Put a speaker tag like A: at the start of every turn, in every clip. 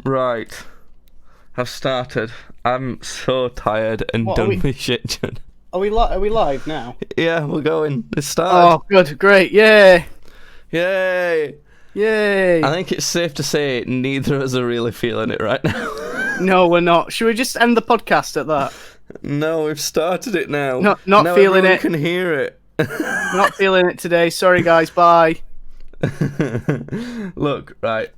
A: Right. I've started. I'm so tired and
B: What, are
A: done
B: we-
A: with shit, John.
B: Are we live now?
A: Yeah, we're going. It's started.
B: Oh, good, great, yay,
A: Yay!
B: yay.
A: I think it's safe to say neither of us are really feeling it right now.
B: No, we're not. Should we just end the podcast at that?
A: No, we've started it now.
B: Not
A: now
B: feeling
A: everyone
B: it.
A: can hear it.
B: Not feeling it today. Sorry, guys. Bye.
A: Look, right.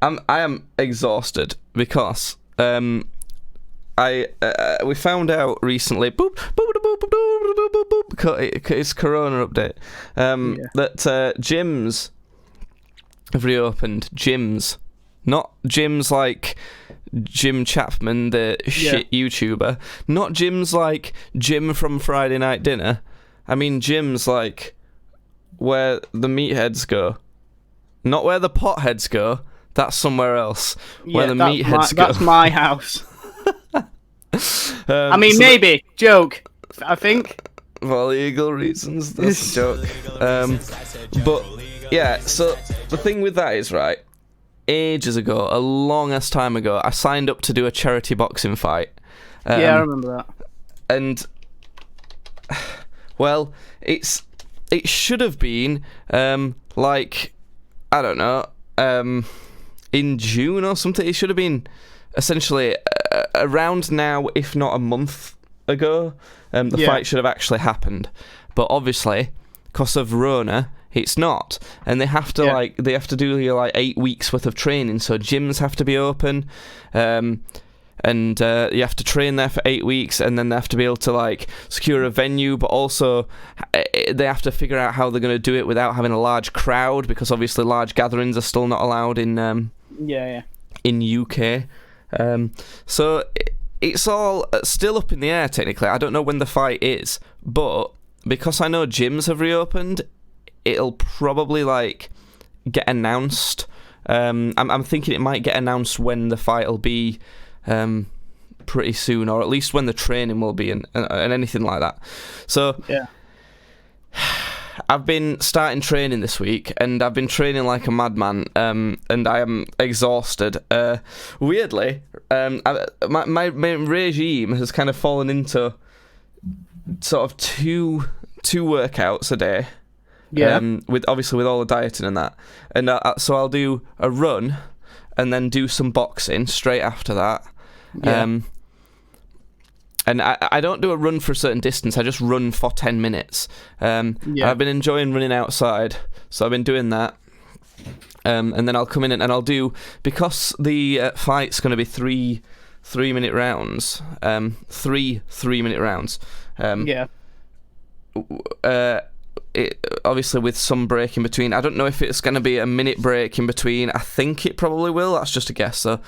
A: I am exhausted because we found out recently. It's Corona update. That gyms have reopened. Gyms, not gyms like Jim Chapman, the shit YouTuber. Not gyms like Jim from Friday Night Dinner. I mean gyms like where the meatheads go, not where the potheads go. That's somewhere else. Where the meatheads go.
B: That's my house. I mean,
A: so
B: maybe. Joke. I think.
A: For legal reasons, that's a joke. But yeah, so the thing with that is, right, ages ago, a long ass time ago, I signed up to do a charity boxing fight.
B: Yeah, I remember that.
A: And well, it should have been like, I don't know, in June or something. It should have been essentially around now, if not a month ago. The fight should have actually happened, but obviously, because of Rona, it's not, and they have to do like 8 weeks worth of training. So gyms have to be open, and you have to train there for 8 weeks, and then they have to be able to like secure a venue, but also they have to figure out how they're going to do it without having a large crowd, because obviously large gatherings are still not allowed in in UK. So it's all still up in the air technically. I don't know when the fight is, but because I know gyms have reopened, it'll probably like get announced. I'm thinking it might get announced when the fight will be pretty soon, or at least when the training will be, and anything like that. So
B: Yeah.
A: I've been starting training this week, and I've been training like a madman, and I am exhausted. Weirdly, my regime has kind of fallen into sort of two workouts a day.
B: Yeah.
A: With all the dieting and that, and so I'll do a run, and then do some boxing straight after that.
B: Yeah.
A: And I don't do a run for a certain distance. I just run for 10 minutes. I've been enjoying running outside, so I've been doing that. And then I'll come in and I'll do, because the fight's going to be three 3-minute rounds. Three 3-minute rounds. Obviously with some break in between. I don't know if it's going to be a minute break in between. I think it probably will. That's just a guess. So,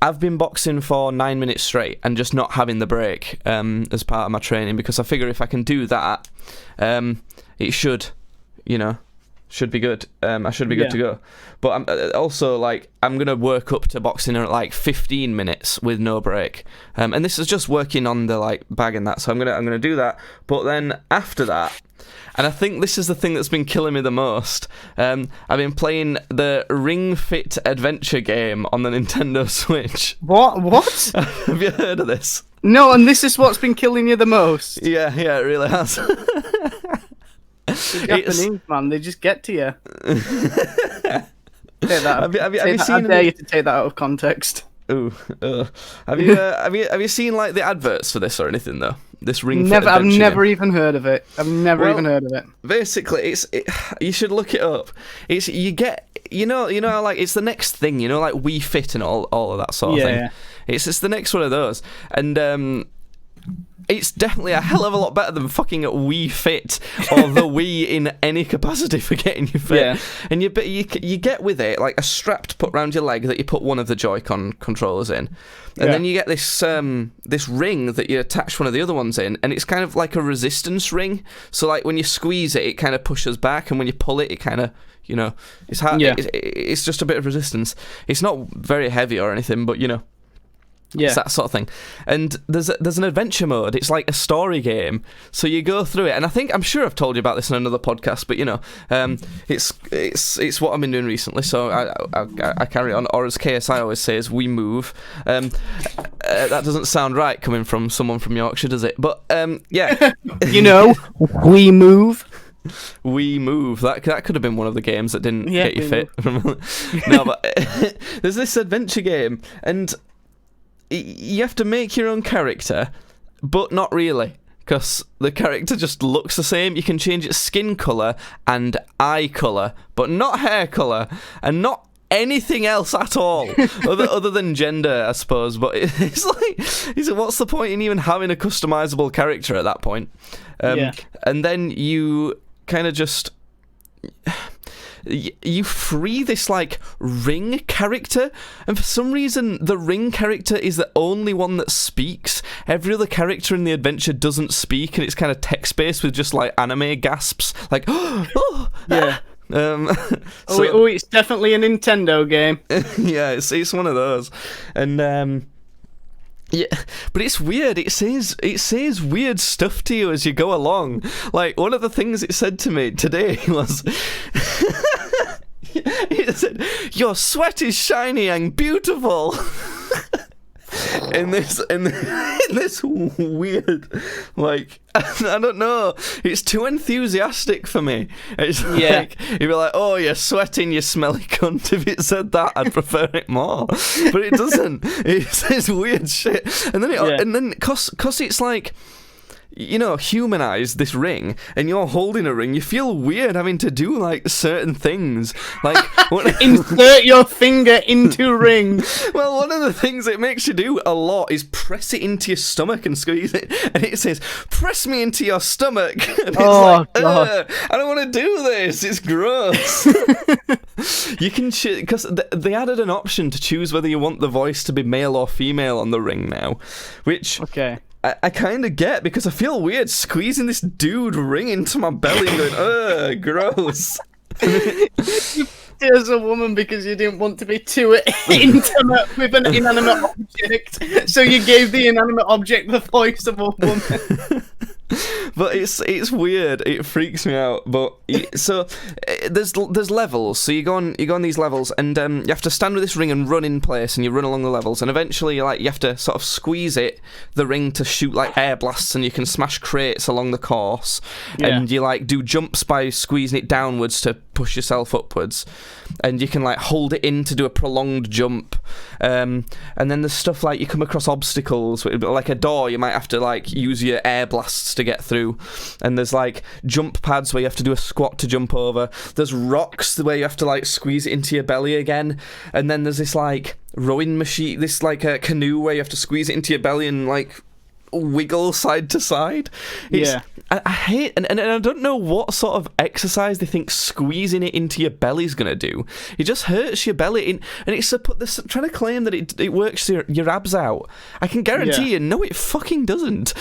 A: I've been boxing for 9 minutes straight and just not having the break as part of my training, because I figure if I can do that, it should be good. I should be good to go. But I'm also like, I'm gonna work up to boxing at like 15 minutes with no break. And this is just working on the like bag and that. So I'm gonna do that. But then after that, and I think this is the thing that's been killing me the most. I've been playing the Ring Fit Adventure game on the Nintendo Switch.
B: What?
A: Have you heard of this?
B: No, and this is what's been killing you the most.
A: Yeah, it really has.
B: The Japanese, man, they just get to you. Take that.
A: Have you seen?
B: I dare you to take that out of context.
A: Ooh, have you seen like the adverts for this or anything though? This Ring Fit Adventure
B: I've never
A: game?
B: even heard of it. I've never even heard of it.
A: Basically, you should look it up. It's how like it's the next thing, like Wii Fit and all of that sort of thing.
B: Yeah.
A: It's the next one of those, and it's definitely a hell of a lot better than fucking Wii Fit or the Wii in any capacity for getting you fit.
B: Yeah.
A: And you get with it like a strap to put around your leg that you put one of the Joy-Con controllers in, and then you get this ring that you attach one of the other ones in, and it's kind of like a resistance ring. So like when you squeeze it, it kind of pushes back, and when you pull it, it kind of it's hard.
B: Yeah.
A: It's just a bit of resistance. It's not very heavy or anything, but
B: Yeah.
A: It's that sort of thing. And there's an adventure mode. It's like a story game. So you go through it, and I'm sure I've told you about this in another podcast, but it's what I've been doing recently. So I carry on, or as KSI always says, we move. That doesn't sound right coming from someone from Yorkshire, does it? But yeah,
B: we move.
A: We move. That could have been one of the games that didn't get you fit. No, but there's this adventure game, and you have to make your own character, but not really, because the character just looks the same. You can change its skin colour and eye colour, but not hair colour, and not anything else at all, other than gender, I suppose. But it's like, what's the point in even having a customisable character at that point? And then you kind of just... You free this like ring character, and for some reason the ring character is the only one that speaks. Every other character in the adventure doesn't speak, and it's kind of text based with just like anime gasps, like oh
B: yeah. It's definitely a Nintendo game.
A: Yeah, it's one of those, and yeah, but it's weird. It says weird stuff to you as you go along. Like, one of the things it said to me today was, it said, "Your sweat is shiny and beautiful." in this weird, like, I don't know, it's too enthusiastic for me. It's like, you'd be like, "Oh, you're sweating, you smelly cunt." If it said that, I'd prefer it more, but it doesn't. It says weird shit, and then cause it's like, humanize this ring, and you're holding a ring, you feel weird having to do like certain things, like
B: insert your finger into ring.
A: Well, one of the things it makes you do a lot is press it into your stomach and squeeze it, and it says, "Press me into your stomach." And it's God. I don't want to do this, it's gross. You can because they added an option to choose whether you want the voice to be male or female on the ring now, which I kind of get, because I feel weird squeezing this dude ring into my belly and going, ugh, gross.
B: As a woman, because you didn't want to be too intimate with an inanimate object, so you gave the inanimate object the voice of a woman.
A: But it's weird. It freaks me out. But so there's levels. So you go on these levels, and you have to stand with this ring and run in place, and you run along the levels, and eventually you have to sort of squeeze the ring to shoot like air blasts, and you can smash crates along the course, and you do jumps by squeezing it downwards to push yourself upwards, and you can hold it in to do a prolonged jump, and then there's stuff like you come across obstacles, like a door you might have to use your air blasts to get through, and there's jump pads where you have to do a squat to jump over. There's rocks where you have to squeeze it into your belly again, and then there's this rowing machine, this a canoe where you have to squeeze it into your belly and wiggle side to side. I hate, and I don't know what sort of exercise they think squeezing it into your belly's gonna do. It just hurts your belly, and it's trying to claim that it works your abs out. I can guarantee you, no, it fucking doesn't.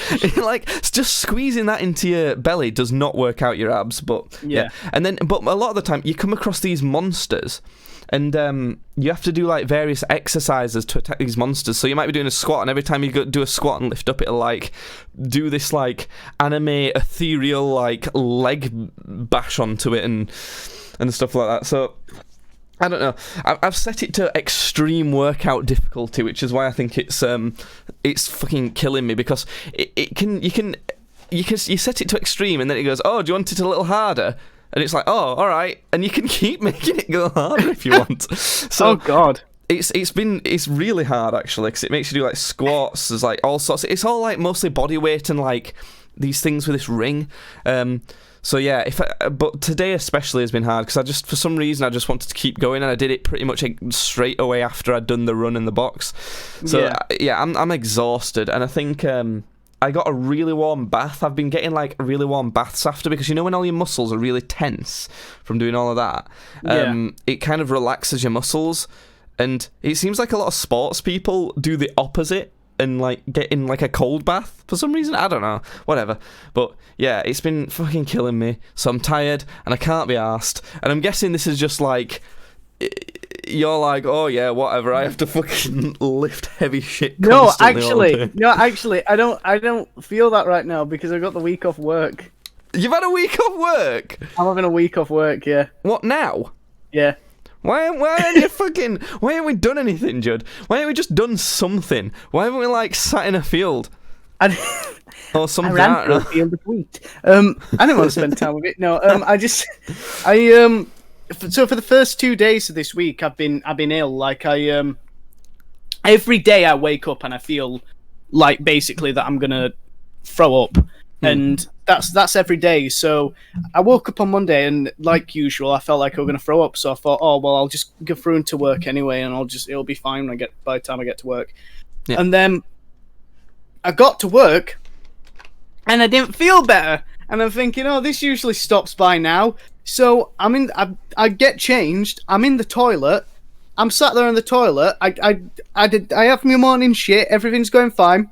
A: Just squeezing that into your belly does not work out your abs. But but a lot of the time you come across these monsters, and you have to do various exercises to attack these monsters. So you might be doing a squat, and every time you do a squat and lift up, it'll do this anime ethereal leg bash onto it and stuff like that. So I don't know. I've set it to extreme workout difficulty, which is why I think it's fucking killing me, because you set it to extreme, and then it goes, "Oh, do you want it a little harder?" And it's like, "Oh, all right," and you can keep making it go harder if you want. So,
B: oh God,
A: it's really hard actually, because it makes you do squats. There's all sorts. It's all mostly body weight and these things with this ring. So yeah, but today especially has been hard, because for some reason I just wanted to keep going, and I did it pretty much straight away after I'd done the run in the box. So I'm exhausted, and I think I got a really warm bath. I've been getting really warm baths after, because when all your muscles are really tense from doing all of that, it kind of relaxes your muscles, and it seems like a lot of sports people do the opposite and get in a cold bath for some reason. I don't know, whatever. But yeah, it's been fucking killing me, so I'm tired and I can't be arsed, and I'm guessing this is just you're like, oh yeah, whatever. I have to fucking lift heavy shit.
B: No,
A: Constantly all day.
B: actually, I don't feel that right now because I got the week off work.
A: You've had a week off work.
B: I'm having a week off work. Yeah.
A: What now?
B: Yeah.
A: Why aren't you fucking? Why haven't we done anything, Judd? Why haven't we just done something? Why haven't we like sat in a field
B: I
A: or something? I
B: ran
A: don't
B: through a
A: know.
B: field of wheat. I didn't want to spend time with it. No. So for the first 2 days of this week, I've been ill. Like every day I wake up and I feel like basically that I'm gonna throw up, and that's every day. So I woke up on Monday and like usual, I felt like I was gonna throw up. So I thought, oh well, I'll just go through into work anyway, and it'll be fine when by the time I get to work.
A: Yeah.
B: And then I got to work, and I didn't feel better. And I'm thinking, oh, this usually stops by now. So I get changed. I'm in the toilet. I'm sat there in the toilet. I have my morning shit. Everything's going fine.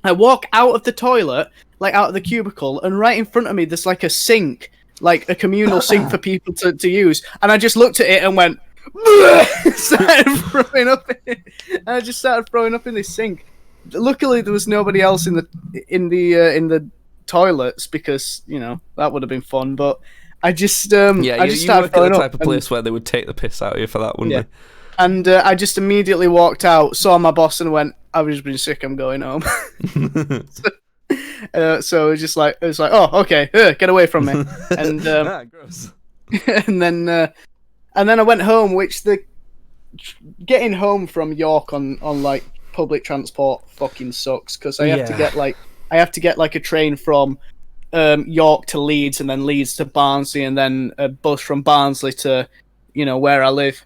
B: I walk out of the toilet, like out of the cubicle, and right in front of me there's like a sink, like a communal sink for people to use. And I just looked at it and went, started throwing up. And I just started throwing up in this sink. Luckily, there was nobody else in the toilets because that would have been fun. But I just
A: Yeah,
B: I
A: you
B: just started
A: work at the
B: throwing
A: type
B: up
A: of place where they would take the piss out of you for that, wouldn't
B: Yeah.
A: they?
B: And I just immediately walked out, saw my boss, and went, "I've just been sick. I'm going home." So it was like, oh, okay, get away from me. And
A: Gross.
B: and then I went home, which getting home from York on like public transport fucking sucks because I have to get like a train from York to Leeds, and then Leeds to Barnsley, and then a bus from Barnsley to where I live.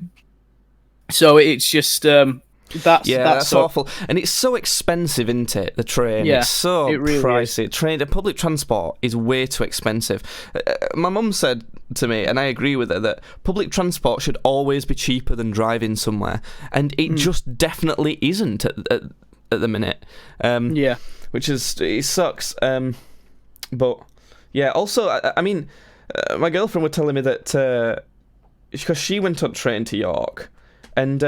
B: So it's just that's
A: awful, and it's so expensive, isn't it? The train,
B: Yeah,
A: it's so
B: it really
A: pricey. The public transport is way too expensive. My mum said to me, and I agree with her, that public transport should always be cheaper than driving somewhere, and it just definitely isn't at the minute.
B: Yeah.
A: Which it sucks. But yeah, also I mean, my girlfriend was telling me that because she went on train to York. And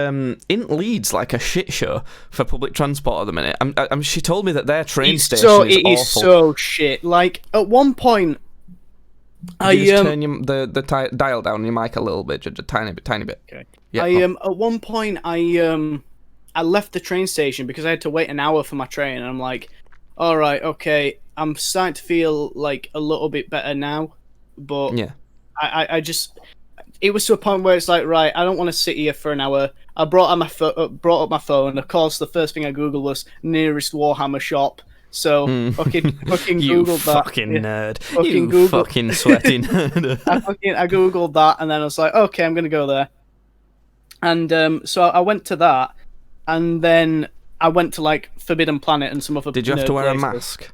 A: in Leeds, like a shit show for public transport at the minute. She told me that their train station is awful.
B: It is so shit. Like at one point,
A: You just turn the dial down on your mic a little bit, just a tiny bit.
B: Okay.
A: Yeah.
B: At one point I left the train station because I had to wait an hour for my train, and I'm like, all right, okay, I'm starting to feel like a little bit better now, but
A: yeah.
B: I just. It was to a point where it's like, right, I don't want to sit here for an hour. I brought up my phone. Of course, the first thing I googled was nearest Warhammer shop. So fucking
A: You
B: googled that.
A: fucking nerd.
B: Fucking
A: You fucking sweaty nerd.
B: I googled that, and then I was like, okay, I'm gonna go there. And so I went to that, and then I went to like Forbidden Planet and some other.
A: Did you have to wear
B: places.
A: a mask?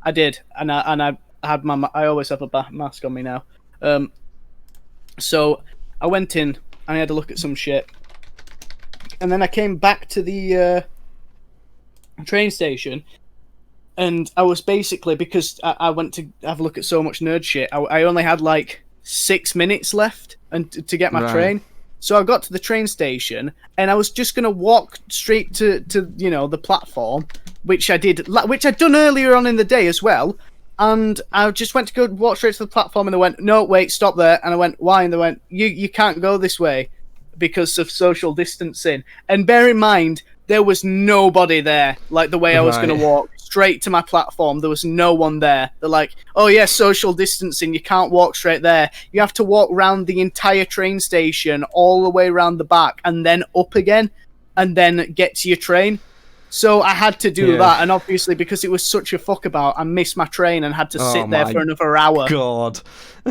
B: I did, and I had I always have a mask on me now. So I went in and I had a look at some shit, and then I came back to the train station, and I was basically, because I went to have a look at so much nerd shit, I only had like 6 minutes left to get my train. So I got to the train station, and I was just gonna walk straight to the platform, which I did, which I'd done earlier on in the day as well. And I just went to go walk straight to the platform, and they went, "No, wait, stop there." And I went, "Why?" And they went, "You can't go this way because of social distancing." And bear in mind, there was nobody there. Like the way I was going to walk straight to my platform, there was no one there. They're like, "Oh yeah, social distancing. You can't walk straight there. You have to walk around the entire train station, all the way around the back, and then up again, and then get to your train." So I had to do that, and obviously because it was such a fuck about, I missed my train and had to sit there for another hour.
A: God.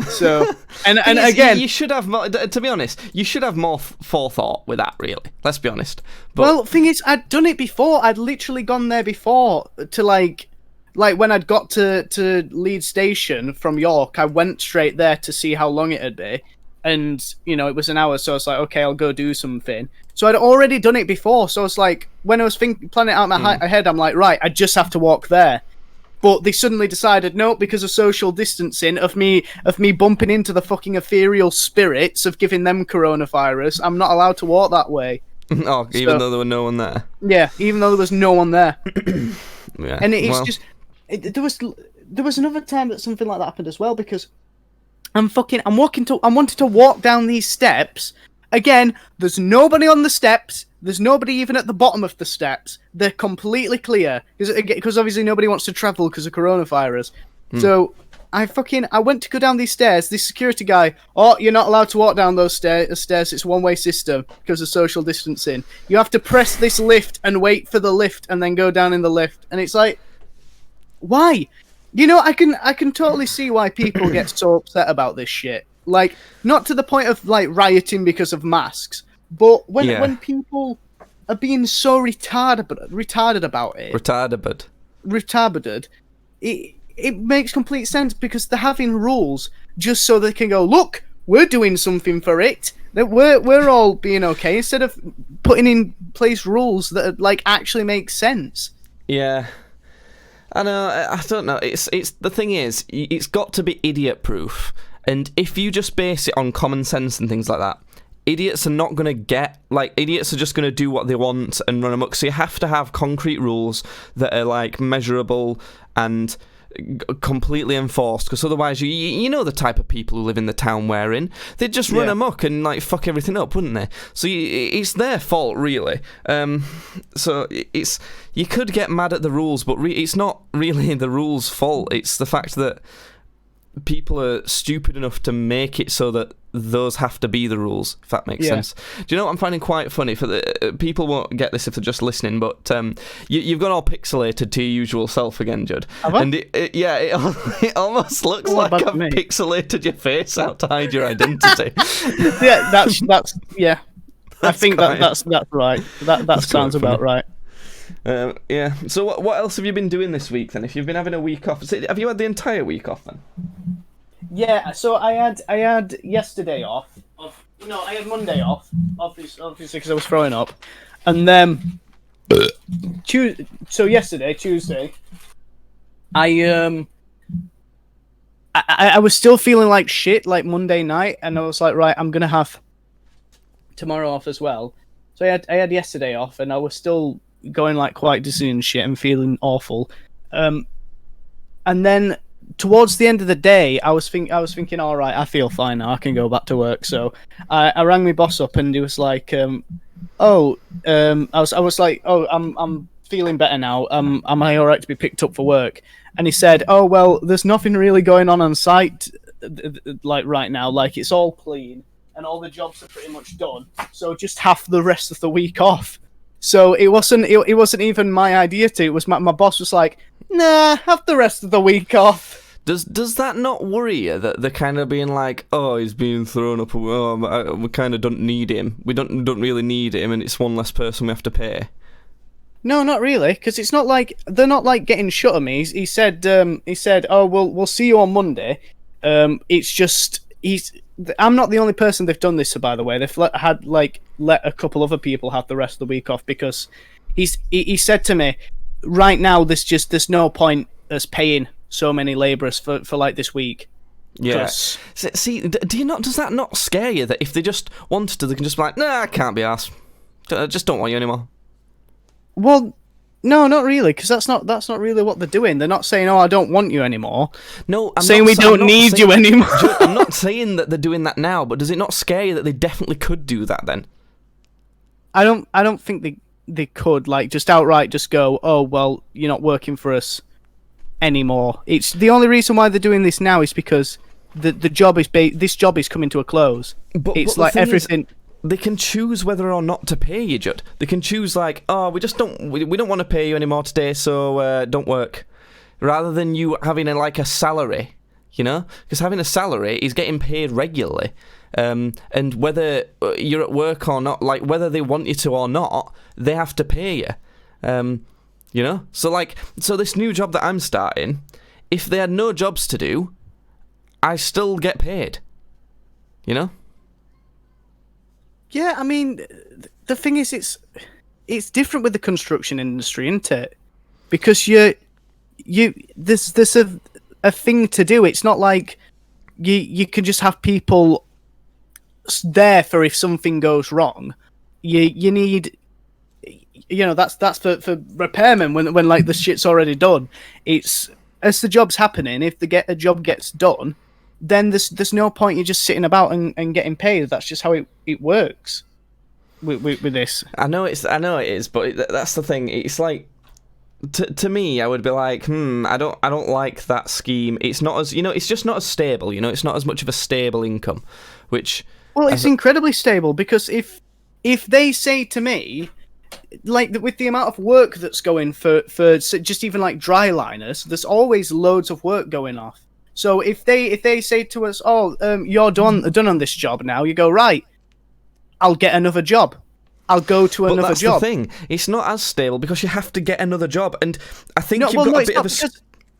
B: So and again,
A: you should have more. To be honest, you should have more forethought with that. Really, let's be honest. But,
B: well, thing is, I'd done it before. I'd literally gone there before to like when I'd got to Leeds Station from York. I went straight there to see how long it'd be, and it was an hour. So I was like, okay, I'll go do something. So I'd already done it before. So I was like, when I was planning it out in my head, I'm like, right, I just have to walk there. But they suddenly decided, no, because of social distancing, of me bumping into the fucking ethereal spirits of giving them coronavirus, I'm not allowed to walk that way.
A: Oh, even though there were no one there.
B: Yeah, even though there was no one there.
A: Yeah.
B: And there was another time that something like that happened as well, because I'm wanting to walk down these steps. Again, there's nobody on the steps. There's nobody even at the bottom of the steps. They're completely clear because obviously nobody wants to travel because of coronavirus. So I went to go down these stairs. This security guy, oh, you're not allowed to walk down those stairs. It's a one-way system because of social distancing. You have to press this lift and wait for the lift and then go down in the lift. And it's like, why? You know, I can totally see why people get so upset about this shit. Like, not to the point of like rioting because of masks, but when people are being so retarded about it, retarded, it makes complete sense because they're having rules just so they can go, look, we're doing something for it. That we're all being okay instead of putting in place rules that like actually make sense.
A: Yeah. I know. I don't know. It's the thing is, it's got to be idiot proof. And if you just base it on common sense and things like that, idiots are not going to idiots are just going to do what they want and run amok. So you have to have concrete rules that are, like, measurable and completely enforced, because otherwise you know the type of people who live in the town we're in, they'd just run amok and, like, fuck everything up, wouldn't they? So it's their fault, really. So you could get mad at the rules, but it's not really the rules' fault. It's the fact that people are stupid enough to make it so that those have to be the rules, if that makes sense. Do you know what I'm finding quite funny? For the people won't get this if they're just listening, but you've gone all pixelated to your usual self again, Judd. And it almost looks like I've pixelated your face out to hide your identity.
B: Yeah, that's yeah. I think that's right. That sounds about right.
A: Yeah. So what else have you been doing this week then? If you've been having a week off, have you had the entire week off then?
B: Yeah. So I had yesterday off. I had Monday off. Obviously, because I was throwing up, and then yesterday, Tuesday, I was still feeling like shit, like Monday night, and I was like, right, I'm gonna have tomorrow off as well. So I had yesterday off, and I was still going like quite dizzy and shit and feeling awful. And then towards the end of the day, I was thinking, all right, I feel fine now. I can go back to work. So I rang my boss up, and he was like, I was like, oh, I'm feeling better now. Am I all right to be picked up for work? And he said, oh, well, there's nothing really going on site like right now. Like, it's all clean and all the jobs are pretty much done. So just have the rest of the week off. So it wasn't even my idea to. It was my boss was like, nah, have the rest of the week off.
A: Does that not worry you that they're kind of being like, oh, he's being thrown up, we kind of don't need him. We don't really need him, and it's one less person we have to pay.
B: No, not really, because it's not like they're not like getting shut of me. He said, oh, we'll see you on Monday. It's just I'm not the only person they've done this to, by the way. They've let a couple other people have the rest of the week off because he said to me, right now there's no point us paying so many labourers for like this week.
A: Yeah. See, does that not scare you that if they just wanted to, they can just be like, nah, I can't be arsed. I just don't want you anymore.
B: Well, no, not really, because that's not really what they're doing. They're not saying, "Oh, I don't want you anymore."
A: No, I'm
B: saying we don't need you anymore.
A: I'm not saying that they're doing that now, but does it not scare you that they definitely could do that then?
B: I don't think they could just outright just go, "Oh, well, you're not working for us anymore." It's the only reason why they're doing this now is because this job is coming to a close. But like everything.
A: They can choose whether or not to pay you, Judd. They can choose like, oh, we don't want to pay you anymore today, so don't work. Rather than you having a salary, you know? Because having a salary is getting paid regularly. And whether you're at work or not, like whether they want you to or not, they have to pay you. You know? So this new job that I'm starting, if they had no jobs to do, I still get paid. You know?
B: Yeah, I mean, the thing is, it's different with the construction industry, isn't it? Because there's a thing to do. It's not like you can just have people there for if something goes wrong. You need, that's for repairmen when like the shit's already done. It's as the job's happening. If a job gets done, then there's no point you just sitting about and getting paid. That's just how it works with this.
A: I know it is, but that's the thing. It's like, to me, I would be like, I don't like that scheme. It's not as, it's just not as stable. It's not as much of a stable income, which.
B: Well, it's incredibly stable, because if they say to me, like, with the amount of work that's going for just even like dry liners, there's always loads of work going off. So if they say to us, you're done on this job now, you go, right, I'll get another job. I'll go to another
A: that's
B: job.
A: The thing. It's not as stable because you have to get another job, and I think you've got a bit of a.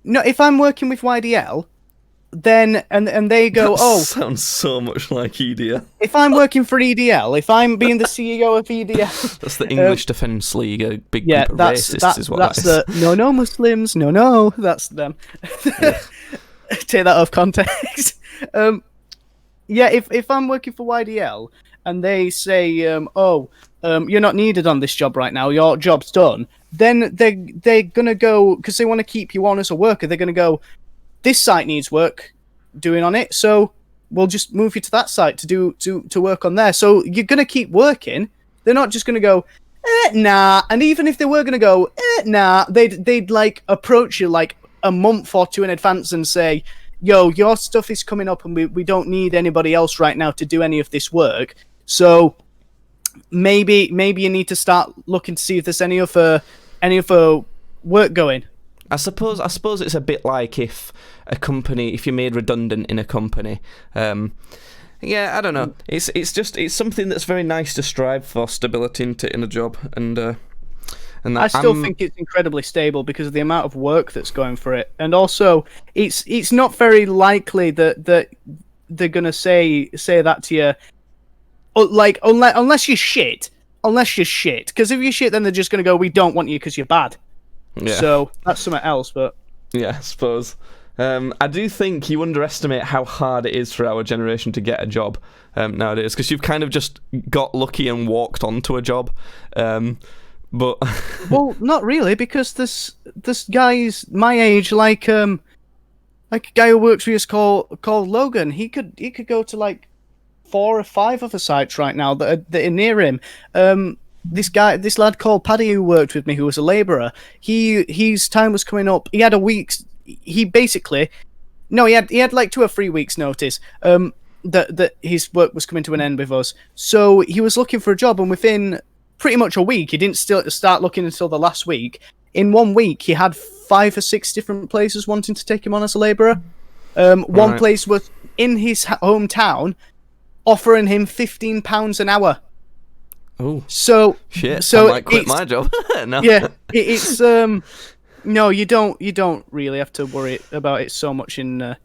B: No, if I'm working with YDL, then and they go,
A: that sounds so much like EDL.
B: If I'm working for EDL, if I'm being the CEO of EDL,
A: that's the English Defence League, a big group of racists, is what
B: that's
A: that is.
B: No Muslims, no, that's them. Yeah. Take that off context. If I'm working for YDL and they say, you're not needed on this job right now, your job's done, then they're gonna go, because they want to keep you on as a worker, they're gonna go, this site needs work doing on it, so we'll just move you to that site to work on there. So you're gonna keep working. They're not just gonna go, nah. And even if they were gonna go, nah, they'd like approach you like a month or two in advance and say, yo, your stuff is coming up and we don't need anybody else right now to do any of this work. So maybe you need to start looking to see if there's any other work going.
A: I suppose it's a bit like if you're made redundant in a company. I don't know. It's something that's very nice to strive for, stability in a job, and that,
B: I still think it's incredibly stable because of the amount of work that's going for it, and also it's not very likely that they're gonna say that to you, like unless you're shit. Because if you're shit, then they're just gonna go, we don't want you because you're bad. Yeah. So that's something else, but
A: yeah, I suppose. I do think you underestimate how hard it is for our generation to get a job nowadays, because you've kind of just got lucky and walked onto a job. But
B: well, not really, because this guys my age, like a guy who works for us called Logan. He could go to like 4 or 5 other sites right now that are near him. This lad called Paddy who worked with me, who was a labourer, his time was coming up. He had he had like 2 or 3 weeks notice that his work was coming to an end with us. So he was looking for a job, and within pretty much a week, he didn't start looking until the last week. In 1 week, he had 5 or 6 different places wanting to take him on as a labourer. One place was in his hometown, offering him £15 an hour.
A: Oh,
B: so
A: shit! I might quit my job. No.
B: Yeah, it's no, you don't really have to worry about it so much in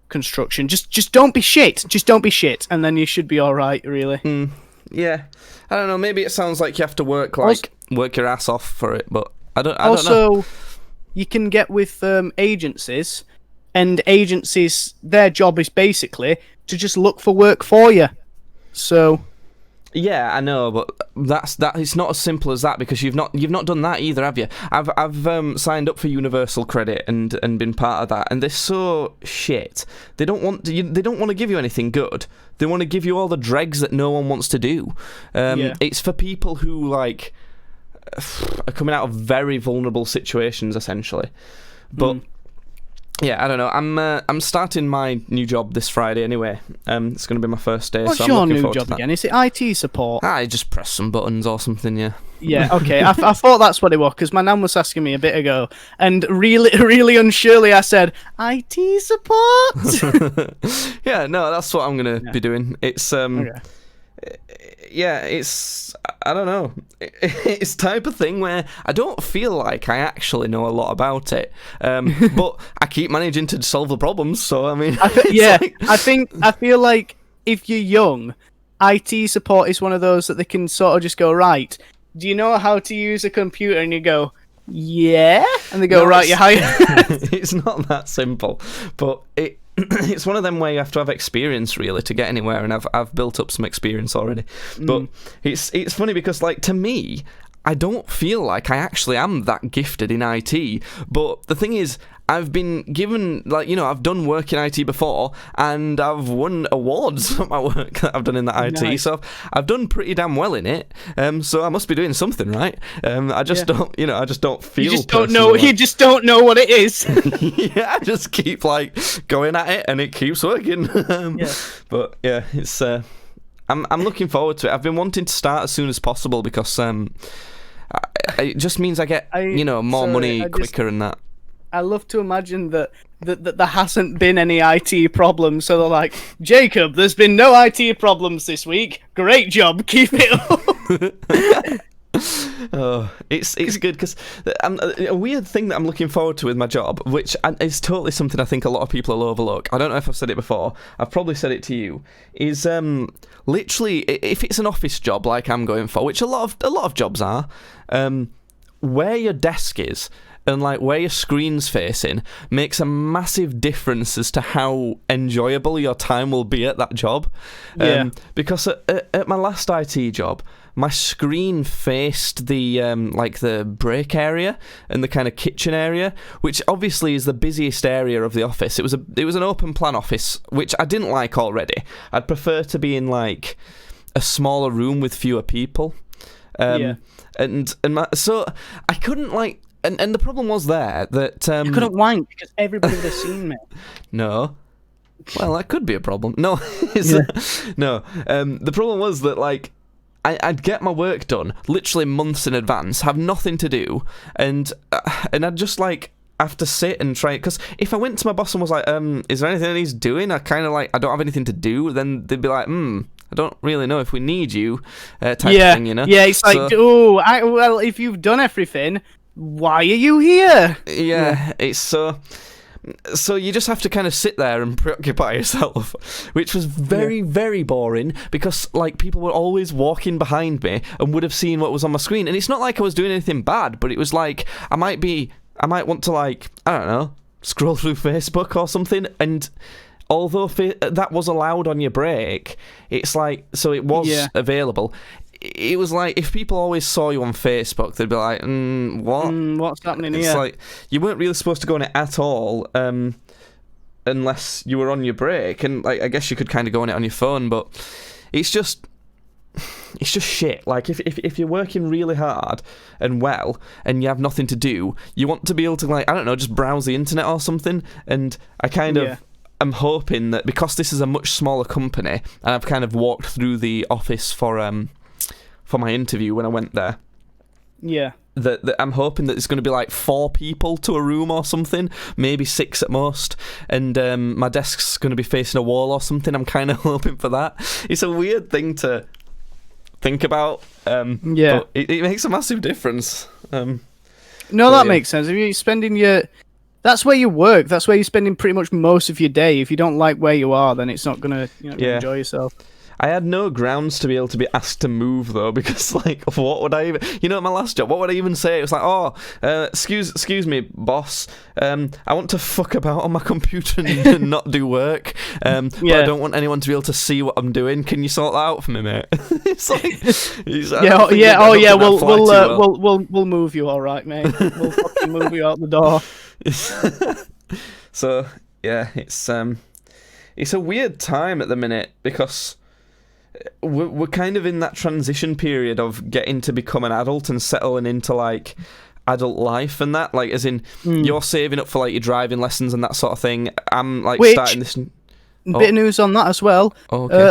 B: construction. Just don't be shit. Just don't be shit, and then you should be all right. Really.
A: Yeah, I don't know. Maybe it sounds like you have to work your ass off for it, but I don't know.
B: Also, you can get with agencies, and agencies, their job is basically to just look for work for you. So.
A: Yeah, I know, but it's not as simple as that, because you've not done that either, have you? I've signed up for Universal Credit and been part of that, and they're so shit. They don't want to give you anything good. They want to give you all the dregs that no one wants to do. It's for people who like are coming out of very vulnerable situations, essentially. But. Yeah, I don't know. I'm starting my new job this Friday anyway. It's going to be my first day.
B: What's
A: so I'm
B: your
A: looking
B: new
A: forward
B: job
A: to that.
B: again? Is it IT support?
A: I just press some buttons or something, yeah.
B: Yeah, okay. I thought that's what it was, because my nan was asking me a bit ago, and really unsurely I said, IT support?
A: Yeah, no, that's what I'm going to be doing. It's, yeah, it's, I don't know. It's type of thing where I don't feel like I actually know a lot about it, but I keep managing to solve the problems. So I mean,
B: I feel like if you're young, IT support is one of those that they can sort of just go, right, do you know how to use a computer? And you go, Yeah, and they go,
A: No,
B: right, you're hired.
A: It's not that simple, but it's one of them where you have to have experience really to get anywhere, and I've built up some experience already. But it's funny because, like, to me, I don't feel like I actually am that gifted in IT. But the thing is, I've been given, like, you know, I've done work in IT before, and I've won awards for my work that I've done in the IT.
B: Nice.
A: So I've done pretty damn well in it. So I must be doing something right. I just don't, you know, I just don't feel.
B: You just don't know.
A: personally-
B: You just don't know what it is.
A: yeah, I just keep like going at it, and it keeps working.
B: Yeah.
A: But yeah, it's. I'm looking forward to it. I've been wanting to start as soon as possible because it just means I get more money quicker and that.
B: I love to imagine that there hasn't been any IT problems, so they're like, Jacob, there's been no IT problems this week. Great job, keep it up.
A: Oh, it's good because a weird thing that I'm looking forward to with my job, which is totally something I think a lot of people will overlook. I don't know if I've said it before. I've probably said it to you. Is literally if it's an office job like I'm going for, which a lot of jobs are, where your desk is and like where your screen's facing makes a massive difference as to how enjoyable your time will be at that job.
B: Yeah.
A: Because at my last IT job, my screen faced the like the break area and the kind of kitchen area, which obviously is the busiest area of the office. It was an open plan office, which I didn't like already. I'd prefer to be in like a smaller room with fewer people. So I couldn't like. And the problem was there that...
B: I couldn't wank because everybody would have seen me.
A: No. Well, that could be a problem. No. No. The problem was that, like, I'd get my work done literally months in advance, have nothing to do, and I'd just, like, have to sit and try... Because if I went to my boss and was like, is there anything that he's doing? I kind of, like, I don't have anything to do. Then they'd be like, I don't really know if we need you, type of thing, you know?
B: Yeah, it's like, well, if you've done everything... Why are you here?
A: Yeah, it's so you just have to kind of sit there and preoccupy yourself, which was very, very boring because like people were always walking behind me and would have seen what was on my screen. And it's not like I was doing anything bad, but it was like I might want to like, I don't know, scroll through Facebook or something. And although that was allowed on your break, it's like, so it was available. It was like if people always saw you on Facebook, they'd be like, "What?
B: What's happening
A: it's
B: here?"
A: Like you weren't really supposed to go on it at all, unless you were on your break. And like I guess you could kind of go on it on your phone, but it's just shit. Like if you're working really hard and well, and you have nothing to do, you want to be able to like, I don't know, just browse the internet or something. And I kind of. I'm hoping that because this is a much smaller company, and I've kind of walked through the office for my interview when I went there.
B: Yeah.
A: That I'm hoping that it's going to be like 4 people to a room or something, maybe 6 at most, and my desk's going to be facing a wall or something. I'm kind of hoping for that. It's a weird thing to think about. But it makes a massive difference.
B: That makes sense. If you're spending that's where you work. That's where you're spending pretty much most of your day. If you don't like where you are, then it's not gonna enjoy yourself.
A: I had no grounds to be able to be asked to move though, because like, what would I even? You know, at my last job, what would I even say? It was like, excuse me, boss. I want to fuck about on my computer and not do work. But I don't want anyone to be able to see what I'm doing. Can you sort that out for me, mate? It's like,
B: we'll move you, all right, mate. We'll fucking move you out the door.
A: So yeah, it's a weird time at the minute because we're kind of in that transition period of getting to become an adult and settling into like adult life and that, like as in you're saving up for like your driving lessons and that sort of thing. I'm like starting this
B: bit of news on that as well.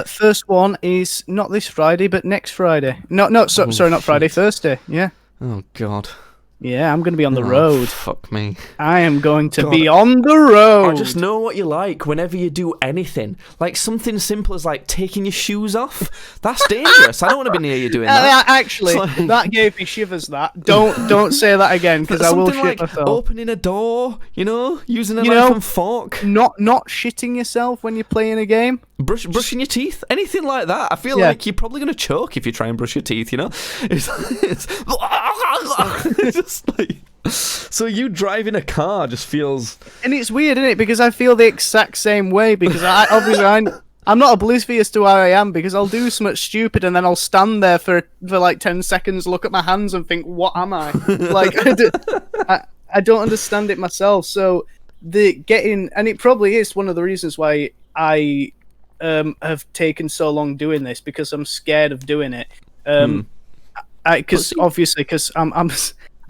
B: First one is not this Friday but next Friday. Sorry, not Friday, Thursday. Yeah.
A: Oh god.
B: Yeah, I'm going to be on the road.
A: Fuck me.
B: I am going to be on the road.
A: I just know what you like whenever you do anything. Like something simple as like taking your shoes off. That's dangerous. I don't want to be near you doing that.
B: Actually, that gave me shivers, that. Don't say that again, because I will shit myself.
A: Opening a door, using a knife and fork.
B: Not shitting yourself when you're playing a game.
A: Brushing your teeth, anything like that. I feel like you're probably gonna choke if you try and brush your teeth. You know, it's just like. So you driving a car just feels.
B: And it's weird, isn't it? Because I feel the exact same way. Because I'm not oblivious to where I am, because I'll do something stupid and then I'll stand there for like 10 seconds, look at my hands and think, what am I? Like, I don't understand it myself. So and it probably is one of the reasons why I have taken so long doing this, because I'm scared of doing it. Because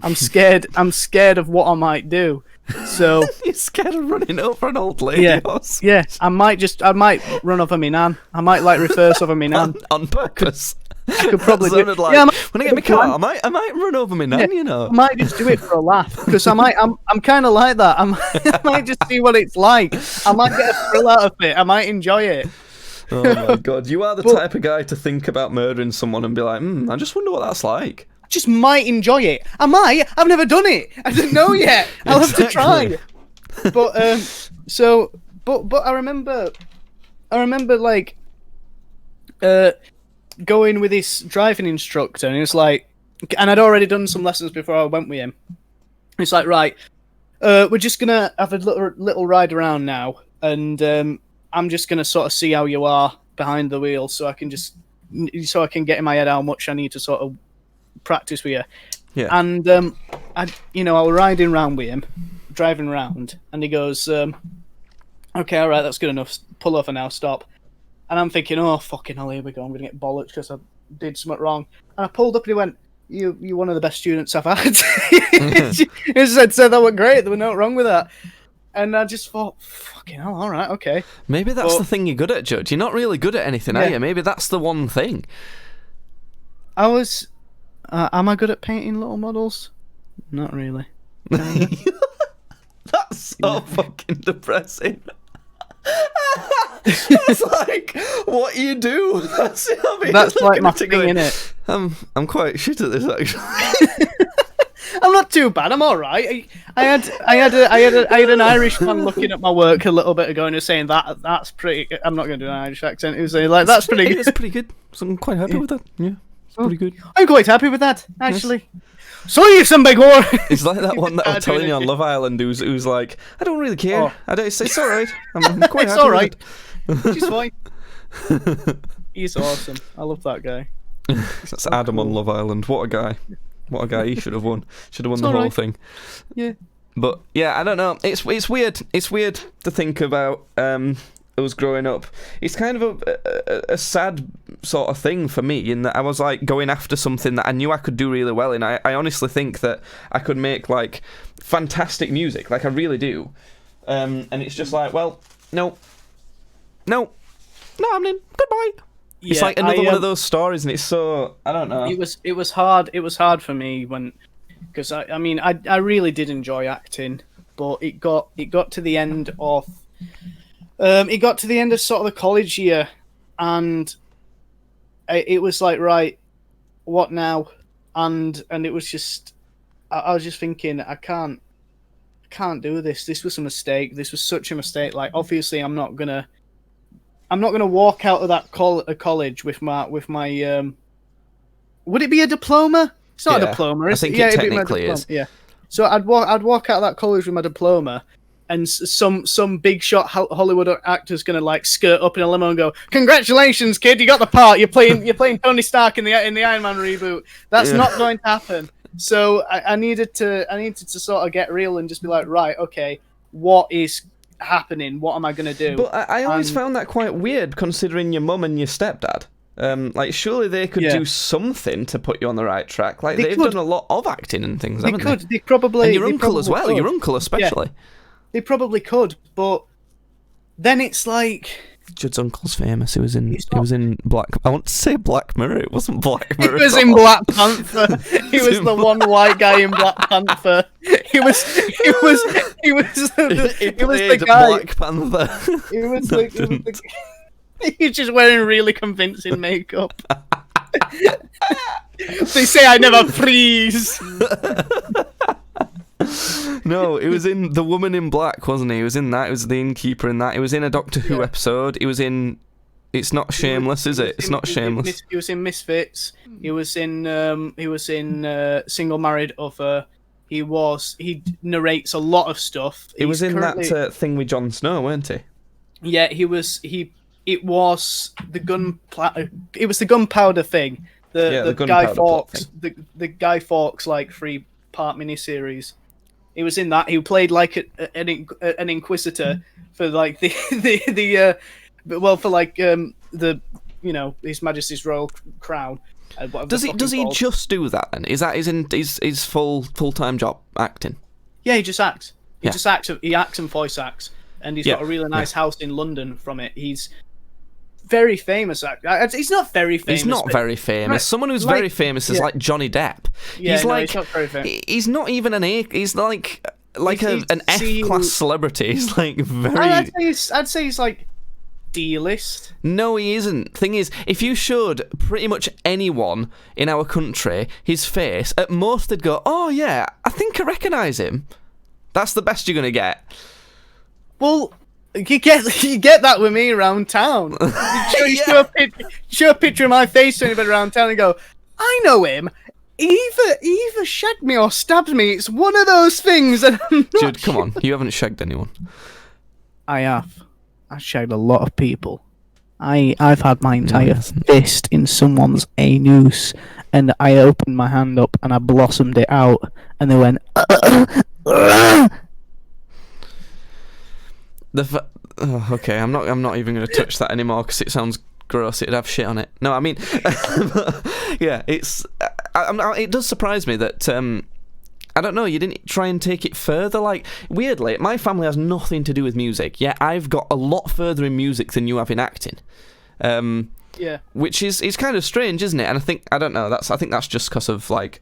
B: I'm scared. I'm scared of what I might do. So
A: you're scared of running over an old lady.
B: Yeah. I might run over me nan. I might like reverse over me nan
A: on purpose.
B: I could probably do it.
A: Like, when I get my car, I might run over me nan. You know,
B: I might just do it for a laugh, because I'm kind of like that. I might just see what it's like. I might get a thrill out of it. I might enjoy it.
A: Oh my god, you are the type of guy to think about murdering someone and be like, I just wonder what that's like.
B: Just might enjoy it. I might. I've never done it. I don't know yet. I'll have to try. But I remember like going with this driving instructor, and it was like, and I'd already done some lessons before I went with him. It's like, right, we're just gonna have a little ride around now, and I'm just gonna sort of see how you are behind the wheel, so I can get in my head how much I need to sort of practice with you.
A: Yeah.
B: And I was riding around with him, driving around, and he goes, okay, all right, that's good enough. Pull over now, stop. And I'm thinking, oh fucking hell, here we go. I'm gonna get bollocked because I did something wrong. And I pulled up, and he went, "You're one of the best students I've had." He said that went great. There was nothing wrong with that. And I just thought, fucking hell, all right, okay.
A: Maybe that's the thing you're good at, Judge. You're not really good at anything, are you? Maybe that's the one thing.
B: I was. Am I good at painting little models? Not really.
A: That's so fucking depressing. It's like what you do. That's
B: like my thing, innit?
A: I'm quite shit at this, actually.
B: I'm not too bad. I'm all right. I had an Irish man looking at my work a little bit ago and was saying that's pretty. I'm not going to do an Irish accent. He was saying like that's pretty good.
A: It's pretty good. So I'm quite happy with that. Yeah, it's pretty good.
B: I'm quite happy with that, actually. Yes. So you some big war.
A: It's like that one that I was telling you on Love Island, who's like, I don't really care. It's all right. I'm quite happy. It's all right.
B: She's fine. He's awesome. I love that guy.
A: That's so Adam cool. On Love Island. What a guy. What a guy. He should have won. Should have won the whole thing.
B: Yeah.
A: But yeah, I don't know. It's weird. It's weird to think about us growing up. It's kind of a sad sort of thing for me, in that I was like going after something that I knew I could do really well in. I honestly think that I could make like fantastic music, like I really do. And it's just like, well, no, I'm in. Goodbye. Yeah, it's like another one of those stories, and it's so, I don't know.
B: It was hard. It was hard for me because I mean I really did enjoy acting, but it got to the end of sort of the college year, and it was like, right, what now? And it was just, I was just thinking, I can't do this. This was a mistake. This was such a mistake. Like, obviously, I'm not gonna walk out of that college with my would it be a diploma? It's not a diploma.
A: I think it technically is.
B: Yeah. So I'd walk out of that college with my diploma, and some big shot Hollywood actor's gonna like skirt up in a limo and go, "Congratulations, kid, you got the part. You're playing Tony Stark in the Iron Man reboot." That's not going to happen. So I needed to sort of get real and just be like, right, okay, what is happening? What am I going to do?
A: But I always found that quite weird, considering your mum and your stepdad. Like, surely they could do something to put you on the right track. Like, they've done a lot of acting and things, haven't they?
B: They probably.
A: And your uncle as well.
B: Could.
A: Your uncle especially.
B: Yeah, they probably could, but then it's like.
A: Judd's uncle's famous. He was in Black. I want to say Black Mirror. It wasn't Black Mirror.
B: He was in Black Panther. He was the one white guy in Black Panther. He was the guy.
A: Black Panther.
B: He's just wearing really convincing makeup. They say I never freeze.
A: No, it was in The Woman in Black, wasn't he? He was in that. It was the innkeeper in that. It was in a Doctor Who episode. It was in It's not Shameless, is it? It's not Shameless.
B: He was in Misfits. He was in Single Married Other. He narrates a lot of stuff.
A: He was in that thing with Jon Snow, weren't he?
B: Yeah, it was the Gunpowder thing. The Guy Fawkes the Guy Fawkes like 3-part miniseries. He was in that. He played like an inquisitor for like the His Majesty's Royal Crown.
A: Does he just do that then? Is that his full-time job, acting?
B: Yeah, he just acts. He acts and voice acts, and he's got a really nice house in London from it. He's very famous. He's not very famous.
A: He's not very famous. Right. Someone who's very famous is like Johnny Depp.
B: Yeah, he's not very famous.
A: He's not even an A. He's like an F-class celebrity. He's like very.
B: I'd say he's like D-list.
A: No, he isn't. Thing is, if you showed pretty much anyone in our country his face, at most they'd go, "Oh yeah, I think I recognise him." That's the best you're gonna get.
B: Well, you get that with me around town. Show a picture of my face to anybody around town and go, "I know him. He either shagged me or stabbed me. It's one of those things." And
A: Jude, come on, you haven't shagged anyone.
B: I have. I shagged a lot of people. I've had my entire fist in someone's anus, and I opened my hand up and I blossomed it out, and they went.
A: Okay, I'm not even going to touch that anymore because it sounds gross. It'd have shit on it. No, I mean, yeah, it does surprise me that I don't know, you didn't try and take it further. Like, weirdly, my family has nothing to do with music. Yet I've got a lot further in music than you have in acting.
B: Yeah,
A: which is kind of strange, isn't it? And I don't know. I think that's just because of like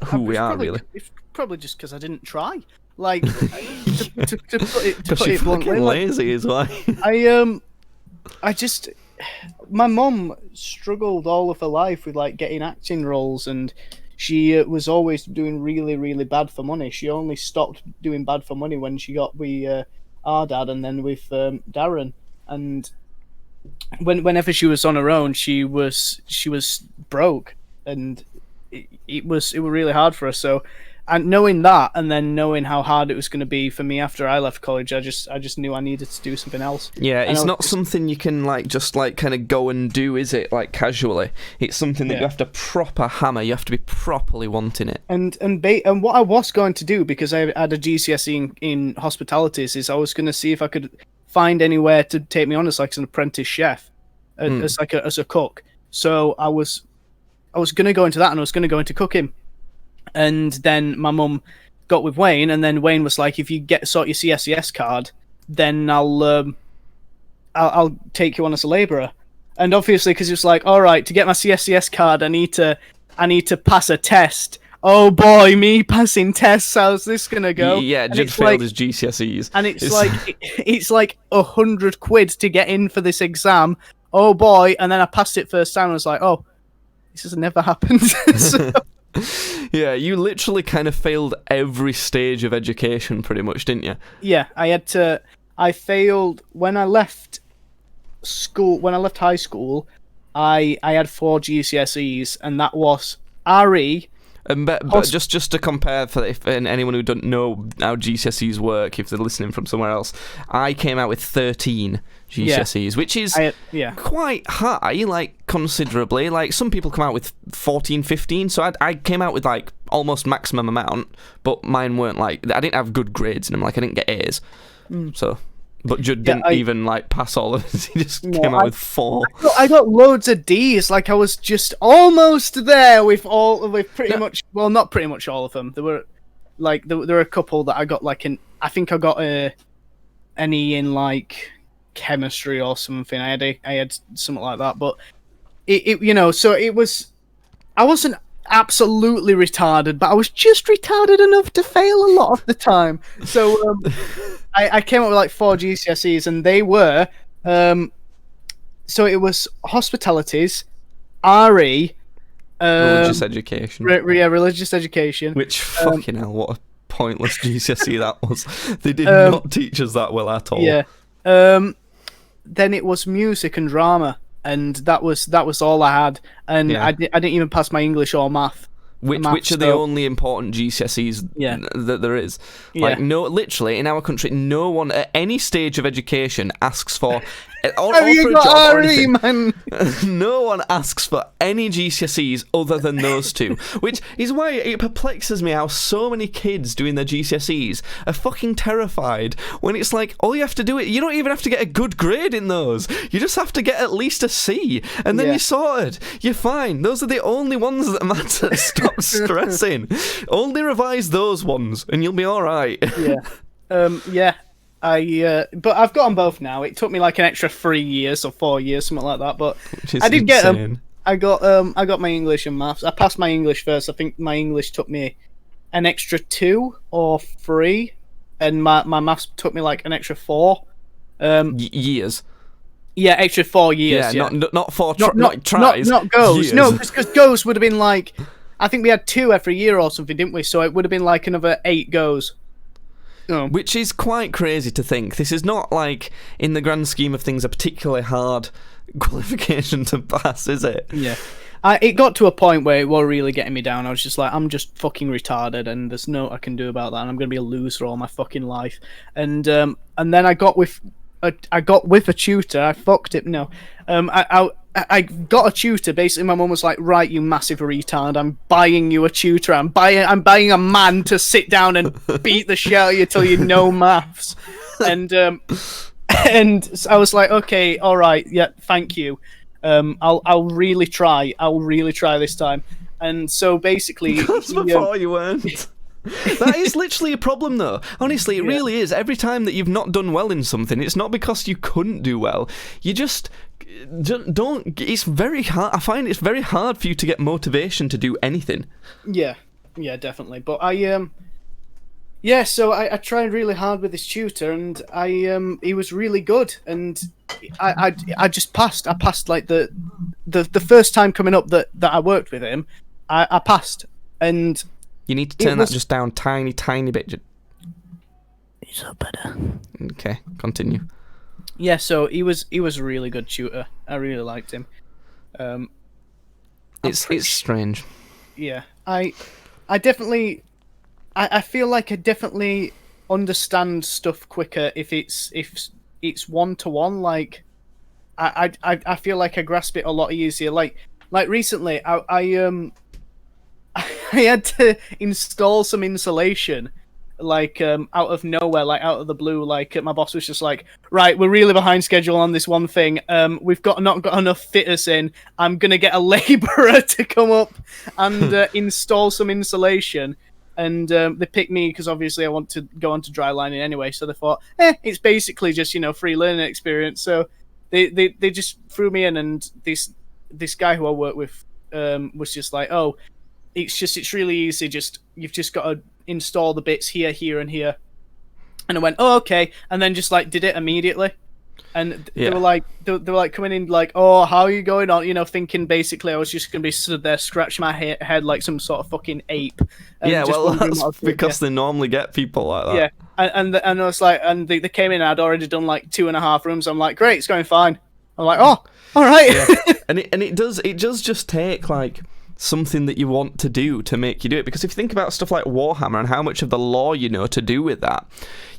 A: who we are, really.
B: It's probably just because I didn't try. Like, to put it bluntly,
A: lazy is why.
B: My mum struggled all of her life with like getting acting roles, and she was always doing really, really bad for money. She only stopped doing bad for money when she got with our dad, and then with Darren. And whenever she was on her own, she was broke, and it was really hard for her. So. And knowing that, and then knowing how hard it was going to be for me after I left college, I just knew I needed to do something else.
A: Yeah, it's not something you can just kind of go and do, is it? Like casually, it's something that you have to proper hammer. You have to be properly wanting it.
B: And what I was going to do, because I had a GCSE in hospitalities, is I was going to see if I could find anywhere to take me on as like an apprentice chef, as a cook. So I was going to go into that, and I was going to go into cooking. And then my mum got with Wayne, and then Wayne was like, "If you sort your CSCS card, then I'll take you on as a labourer." And obviously, because it was like, "All right, to get my CSCS card, I need to pass a test." Oh boy, me passing tests. How's this gonna go?
A: Yeah, Judd failed his GCSEs,
B: and it's like £100 to get in for this exam. Oh boy, and then I passed it first time. And I was like, "Oh, this has never happened." So,
A: yeah, you literally kind of failed every stage of education, pretty much, didn't you?
B: Yeah, I failed when I left school. When I left high school, I had 4 GCSEs, and that was RE.
A: But just to compare, for if anyone who doesn't know how GCSEs work, if they're listening from somewhere else, I came out with 13 GCSEs, which is quite high, like considerably. Like some people come out with 14, 15, so I came out with like almost maximum amount, but mine weren't like, I didn't have good grades in them, like I didn't get A's. So. But Judd didn't even like pass all of it. He just came out with 4.
B: I got loads of D's. Like I was just almost there with pretty much. Well, not pretty much all of them. There were there were a couple that I got like I think I got an E in like chemistry or something. I had something like that. But it so it was. I wasn't absolutely retarded, but I was just retarded enough to fail a lot of the time. So I came up with like 4 GCSEs, and they were so it was hospitalities, RE,
A: religious education.
B: Religious education.
A: Which fucking hell, what a pointless GCSE that was. They did not teach us that well at all.
B: Yeah. Then it was music and drama. and that was all I had. And
A: Yeah.
B: I didn't even pass my English or math.
A: Which are the only important GCSEs
B: Yeah.
A: that there is.
B: Yeah.
A: Like, no, literally, in our country, no one at any stage of education asks for... or
B: Have you
A: for a
B: got
A: job or
B: RE,
A: anything.
B: man?
A: No one asks for any GCSEs other than those two, which is why it perplexes me how so many kids doing their GCSEs are fucking terrified when it's like, all you have to do you don't even have to get a good grade in those. You just have to get at least a C, and then
B: Yeah.
A: you're sorted. You're fine. Those are the only ones that matter. Stop stressing. Only revise those ones, and you'll be all right.
B: Yeah. But I've got them both now. It took me like an extra 3 years or 4 years, something like that. But
A: Which is
B: I did get them.
A: insane.
B: I got my English and maths. I passed my English first. I think my English took me an extra 2 or 3, and my maths took me like an extra 4.
A: Years.
B: Yeah, extra 4 years.
A: Yeah,
B: Yeah,
A: not four not tries.
B: not goes.
A: Years.
B: No, because goes would have been like, I think we had 2 every year or something, didn't we? So it would have been like another 8 goes. Oh.
A: Which is quite crazy to think. This is not, like, in the grand scheme of things, a particularly hard qualification to pass, is it?
B: Yeah. It got to a point where it was really getting me down. I was just like, I'm just fucking retarded, and there's no I can do about that, and I'm gonna be a loser all my fucking life. And then I got with a tutor. I fucked it. No, I got a tutor. Basically, my mum was like, "Right, you massive retard. I'm buying you a tutor. I'm buying a man to sit down and beat the shit out of you till you know maths." And and I was like, "Okay, all right, yeah, thank you. I'll really try. I'll really try this time." And so basically,
A: That's before you weren't. That is literally a problem, though. Honestly, it really is. Every time that you've not done well in something, it's not because you couldn't do well. You just don't. It's very hard. I find it's very hard for you to get motivation to do anything.
B: Yeah, definitely. But so I tried really hard with this tutor, and he was really good, and I just passed. I passed like the first time coming up that I worked with him, I passed, and
A: You need to turn that just down tiny bit.
B: he's up better.
A: Okay, continue.
B: Yeah, so he was a really good tutor. I really liked him.
A: It's strange.
B: Yeah, I definitely, I feel like I definitely understand stuff quicker if it's 1-to-1. Like, I feel like I grasp it a lot easier. Like recently, I had to install some insulation, like out of nowhere, like out of the blue. Like my boss was just like, "Right, we're really behind schedule on this one thing. We've not got enough fitters in. I'm gonna get a labourer to come up and install some insulation." And they picked me because obviously I want to go on to dry lining anyway. So they thought, it's basically just free learning experience. So they just threw me in, and this guy who I work with was just like, "Oh, it's really easy. You've just got to install the bits here, here, and here." And I went, "Oh, okay," and then just like did it immediately. And they were like, coming in like, "Oh, how are you going on?" Thinking basically I was just gonna be stood there scratching my head like some sort of fucking ape. And
A: Yeah,
B: just
A: well,
B: wondering
A: that's
B: what I was doing.
A: because they normally get people like that.
B: Yeah, and I was like, and they came in. I'd already done like 2.5 rooms. I'm like, "Great, it's going fine." I'm like, "Oh, all right."
A: Yeah. and it does just take like something that you want to do to make you do it, because if you think about stuff like Warhammer and how much of the lore you know to do with that,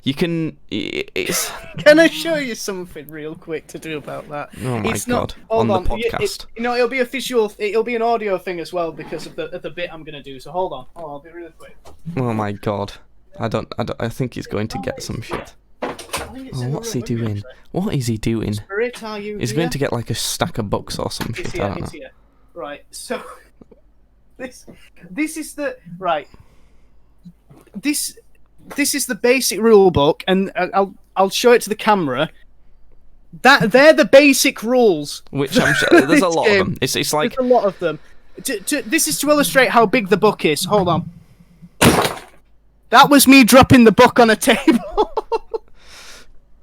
A: you can
B: Can I show you something real quick to do about that?
A: Oh my God,
B: Hold
A: on the podcast.
B: It'll be it'll be an audio thing as well because of the bit I'm gonna do. So hold on, I'll be really quick.
A: Oh my God, I think he's going to get some shit. Oh, what's he doing? What is he doing?
B: Spirit, are you
A: He's
B: here?
A: going to get like a stack of books or some shit. I don't know.
B: Here. Right, so this is the right. This is the basic rule book, and I'll show it to the camera. They're the basic rules.
A: Which I'm sure there's a lot of them. It's like
B: there's a lot of them. This is to illustrate how big the book is. Hold on. That was me dropping the book on a table.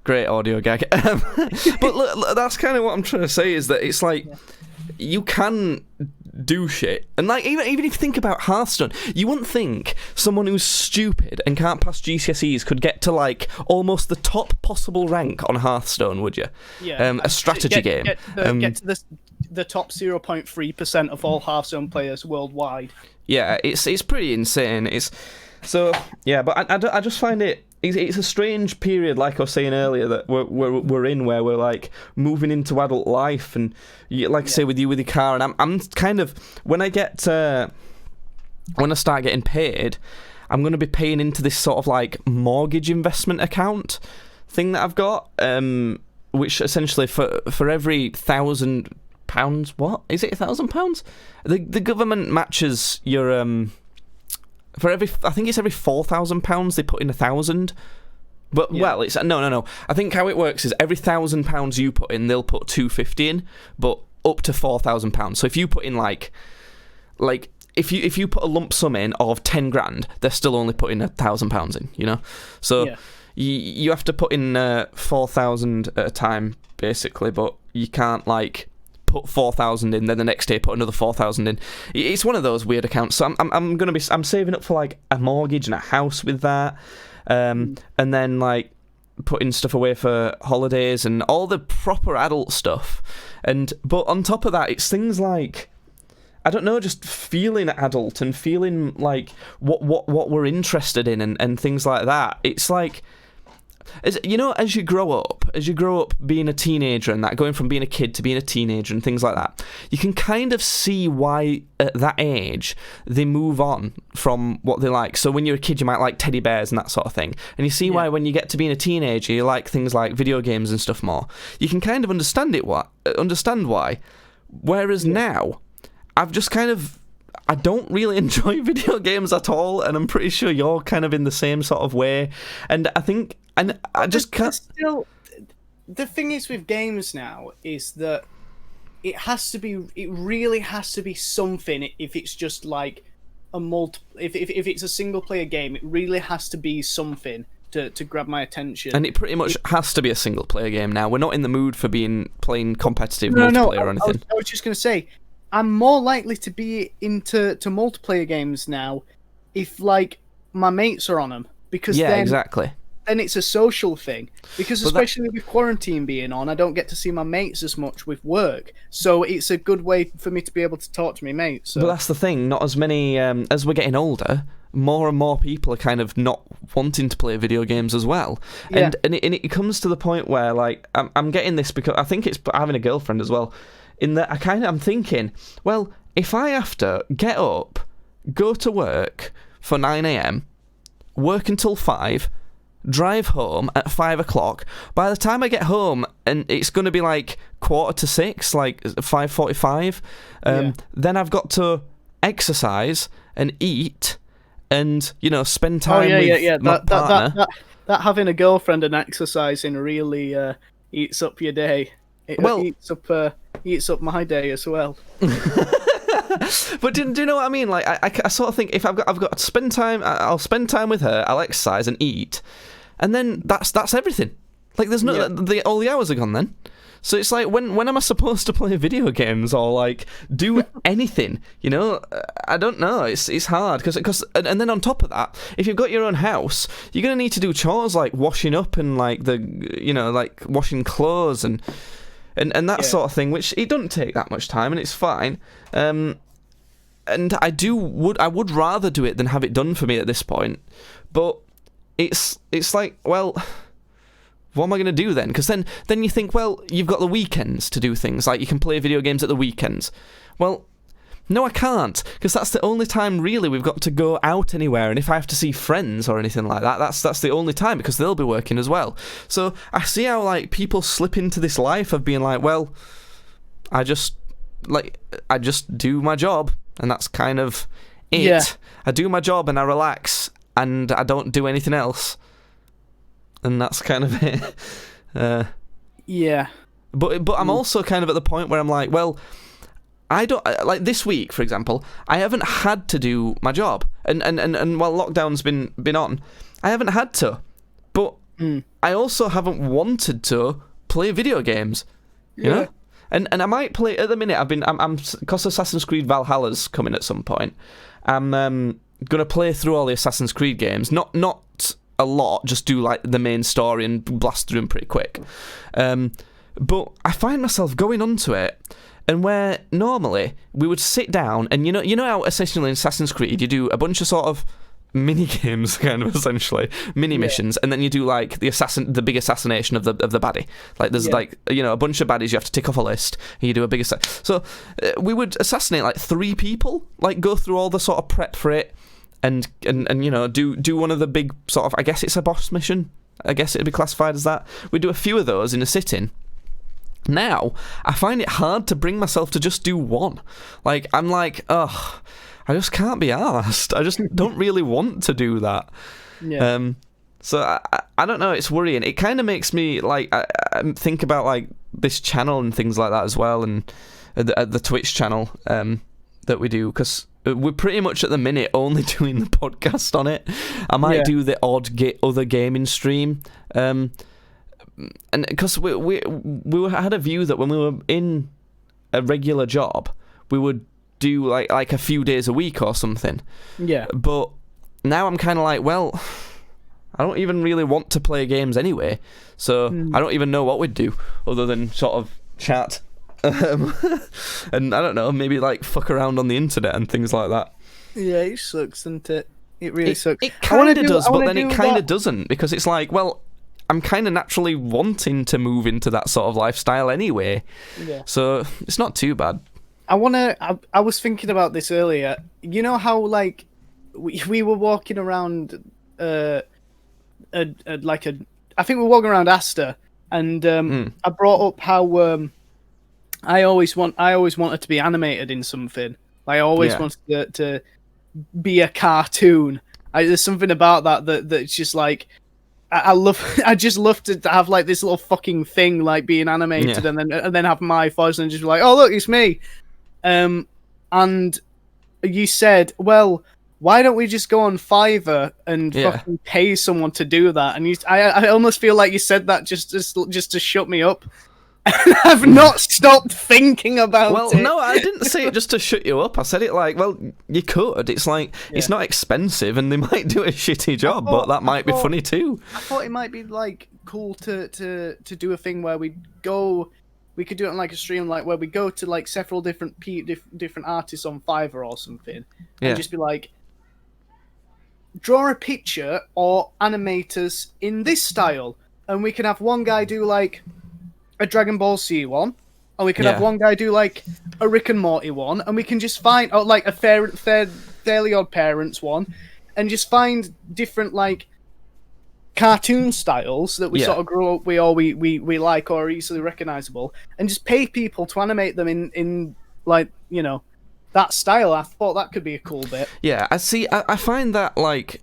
A: great audio gag. But look, that's kind of what I'm trying to say, is that it's like you can do shit. And like even if you think about Hearthstone, you wouldn't think someone who's stupid and can't pass GCSEs could get to like almost the top possible rank on Hearthstone, would you?
B: Yeah.
A: A strategy game.
B: Get to the top 0.3% of all Hearthstone players worldwide.
A: Yeah, it's pretty insane. It's so yeah, but I just find it's a strange period, like I was saying earlier, that we're in, where we're like moving into adult life, and like I say with your car, and I'm kind of when I start getting paid, I'm going to be paying into this sort of like mortgage investment account thing that I've got, which essentially for every £1,000, what is it, £1,000? The government matches your for every, I think it's every £4,000 they put in 1,000. But well, it's no. I think how it works is every £1,000 you put in, they'll put £250 in, but up to £4,000. So if you put in like if you put a lump sum in of 10 grand, they're still only putting £1,000 in, you know. So you have to put in 4,000 at a time basically, but you can't like put 4,000 in, then the next day put another 4,000 in. It's one of those weird accounts. So I'm saving up for like a mortgage and a house with that, and then like putting stuff away for holidays and all the proper adult stuff. But on top of that, it's things like, I don't know, just feeling adult and feeling like what we're interested in and things like that. It's like, as you grow up being a teenager and that, going from being a kid to being a teenager and things like that, you can kind of see why at that age they move on from what they like. So when you're a kid, you might like teddy bears and that sort of thing, and you see why when you get to being a teenager, you like things like video games and stuff more. You can kind of understand why. Whereas now, I've just kind of, I don't really enjoy video games at all, and I'm pretty sure you're kind of in the same sort of way. And I think, and I just can't.
B: Still, the thing is with games now is that it really has to be something. If it's just like if it's a single player game, it really has to be something to grab my attention.
A: And it pretty much has to be a single player game now. We're not in the mood for playing competitive multiplayer or anything.
B: I was just going to say, I'm more likely to be into multiplayer games now if like my mates are on them, because
A: exactly.
B: Then it's a social thing, because especially with quarantine being on, I don't get to see my mates as much with work, so it's a good way for me to be able to talk to my mates. So.
A: But that's the thing, not as many, as we're getting older, more and more people are kind of not wanting to play video games as well.
B: Yeah.
A: And it comes to the point where like I'm getting this because I think it's having a girlfriend as well, in that I'm thinking, well, if I have to get up, go to work for 9 a.m, work until 5, drive home at 5 o'clock, by the time I get home, and it's going to be like 5:45, like 5:45, then I've got to exercise and eat and, spend time with my partner.
B: That having a girlfriend and exercising really eats up your day. It eats up my day as well.
A: But do you know what I mean? Like I sort of think if I've got to spend time, I'll spend time with her, I'll exercise and eat, and then that's everything. Like there's no all the hours are gone then. So it's like when am I supposed to play video games or like do anything? I don't know. It's hard because and then on top of that, if you've got your own house, you're gonna need to do chores like washing up and like like washing clothes and that sort of thing, which it doesn't take that much time and it's fine. And I would rather do it than have it done for me at this point. But it's like, well, what am I going to do then? Because then you think, well, you've got the weekends to do things, like you can play video games at the weekends. Well, no, I can't, because that's the only time really we've got to go out anywhere, and if I have to see friends or anything like that, that's the only time, because they'll be working as well. So I see how like people slip into this life of being like, well, I just do my job, and that's kind of it. Yeah. I do my job and I relax, and I don't do anything else, and that's kind of it.
B: Yeah.
A: But I'm also kind of at the point where I'm like, well, I don't, like this week, for example, I haven't had to do my job, and while lockdown's been on, I haven't had to, but I also haven't wanted to play video games, you know? and I might play at the minute. I'm because Assassin's Creed Valhalla's coming at some point. I'm gonna play through all the Assassin's Creed games. Not a lot, just do like the main story and blast through them pretty quick. But I find myself going onto it, and where normally we would sit down and you know how essentially in Assassin's Creed you do a bunch of sort of mini games, kind of essentially mini missions, and then you do like the big assassination of the baddie. Like there's like a bunch of baddies you have to tick off a list, and you do a big so we would assassinate like 3 people, like go through all the sort of prep for it, and do one of the big sort of, I guess it's a boss mission. I guess it'd be classified as that. We do a few of those in a sitting. Now I find it hard to bring myself to just do one. Like I'm like, ugh. I just can't be arsed. I just don't really want to do that. Yeah. So I don't know. It's worrying. It kind of makes me like I think about like this channel and things like that as well, and the Twitch channel that we do, because we're pretty much at the minute only doing the podcast on it. I might do the odd other gaming stream, and because we had a view that when we were in a regular job, we would do like a few days a week or something. Yeah. But now I'm kind of like, well, I don't even really want to play games anyway, so I don't even know what we'd do other than sort of chat. And I don't know, maybe like fuck around on the internet and things like that.
B: Yeah, it sucks, doesn't it? It really sucks.
A: It kind of does, but then it kind of doesn't, because it's like, well, I'm kind of naturally wanting to move into that sort of lifestyle anyway. Yeah. So it's not too bad.
B: I was thinking about this earlier. You know how like we were walking around I think we were walking around Astor, and I brought up how I always wanted to be animated in something. Like, I always wanted to be a cartoon. There's something about that's just like I just love to have like this little fucking thing like being animated, and then have my voice and just be like, oh look, it's me. And you said, well, why don't we just go on Fiverr and fucking pay someone to do that? And I almost feel like you said that just to shut me up. And I've not stopped thinking about it.
A: Well, no, I didn't say it just to shut you up. I said it like, well, you could. It's like, it's not expensive, and they might do a shitty job, but that might be funny too.
B: I thought it might be like cool to do a thing where we could do it on like a stream, like where we go to like several different artists on Fiverr or something, and just be like, draw a picture or animators in this style, and we can have one guy do like a Dragon Ball Z one, and we can have one guy do like a Rick and Morty one, and we can just find like a Fairly Odd Parents one, and just find different like cartoon styles that we sort of grew up with, or we like, or are easily recognizable, and just pay people to animate them in like, you know, that style. I thought that could be a cool bit.
A: Yeah, I find that like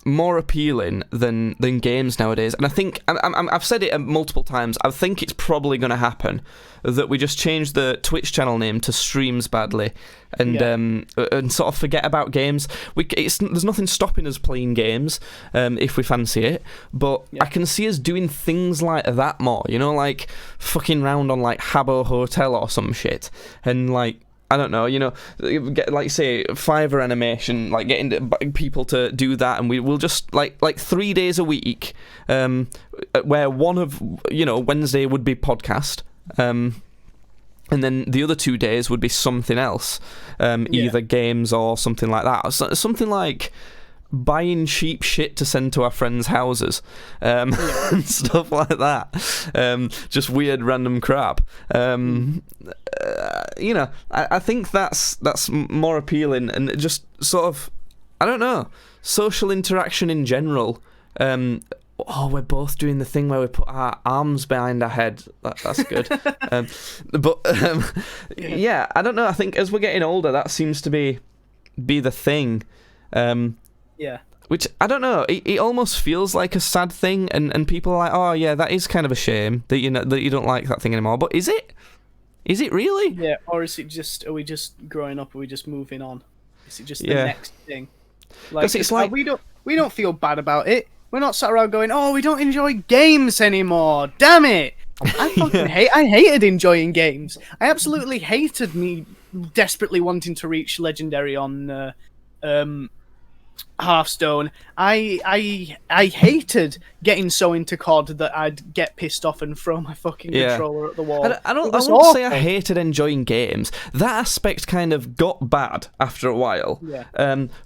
A: more appealing than games nowadays, and I think I've said it multiple times. I think it's probably going to happen that we just change the Twitch channel name to Streams Badly, and sort of forget about games. There's nothing stopping us playing games if we fancy it, but I can see us doing things like that more. You know, like fucking round on like Habbo Hotel or some shit, and like, I don't know, you know, get, like, say, Fiverr animation, like, getting people to do that, and we'll just, like 3 days a week, where one of, you know, Wednesday would be podcast, and then the other 2 days would be something else, either games or something like that. Something like buying cheap shit to send to our friends' houses, and stuff like that. Just weird random crap. You know, I think that's more appealing, and just sort of, I don't know, social interaction in general. We're both doing the thing where we put our arms behind our head. That's good. Yeah, I don't know. I think as we're getting older, that seems to be the thing.
B: Yeah.
A: Which, I don't know, it almost feels like a sad thing, and people are like, oh yeah, that is kind of a shame that you don't like that thing anymore. But is it? Is it really?
B: Yeah, or is it just, are we just growing up, are we just moving on? Is it just the next thing? Like, it's like, we don't feel bad about it. We're not sat around going, oh, we don't enjoy games anymore, damn it! I fucking I hated enjoying games. I absolutely hated me desperately wanting to reach legendary on Hearthstone. I hated getting so into COD that I'd get pissed off and throw my fucking controller at the wall.
A: I
B: It
A: won't
B: was
A: say I
B: awful.
A: hated enjoying games. That aspect kind of got bad after a while.
B: Yeah.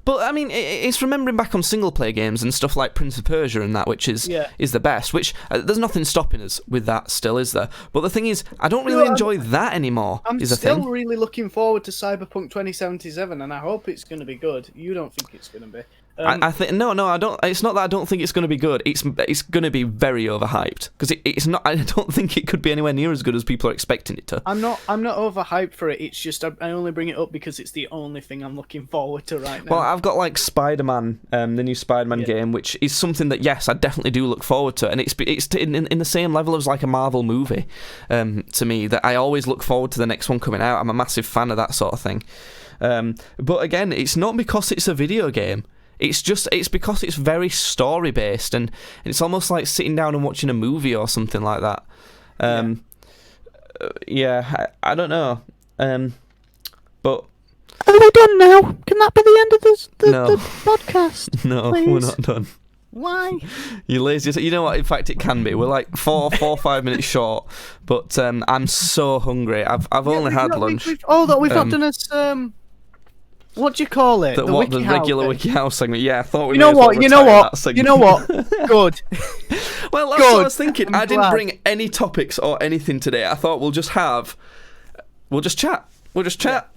A: But I mean, it's remembering back on single player games and stuff like Prince of Persia and that, which is the best. Which there's nothing stopping us with that still, is there? But the thing is, I don't really enjoy that anymore.
B: I'm
A: is the
B: still
A: thing.
B: really looking forward to Cyberpunk 2077, and I hope it's going to be good. You don't think it's going to be?
A: I think no, I don't. It's not that I don't think it's going to be good. It's going to be very overhyped because it's not. I don't think it could be anywhere near as good as people are expecting it to.
B: I'm not overhyped for it. It's just I only bring it up because it's the only thing I'm looking forward to right now.
A: Well, I've got like Spider-Man, the new Spider-Man game, which is something that yes, I definitely do look forward to, and it's in the same level as like a Marvel movie, to me, that I always look forward to the next one coming out. I'm a massive fan of that sort of thing. But again, it's not because it's a video game. It's because it's very story based and it's almost like sitting down and watching a movie or something like that. I don't know. But
B: are we done now? Can that be the end of the podcast?
A: No,
B: please?
A: we're not done.
B: Why?
A: You lazy. You know what? In fact, it can be. We're like 5 minutes short. But I'm so hungry. I've only had lunch.
B: We've not done us. What do you call it?
A: The regular WikiHow segment. Yeah, I thought we.
B: You know what? Good.
A: Well, that's what I was thinking. I didn't bring any topics or anything today. I thought we'll just chat. We'll just chat.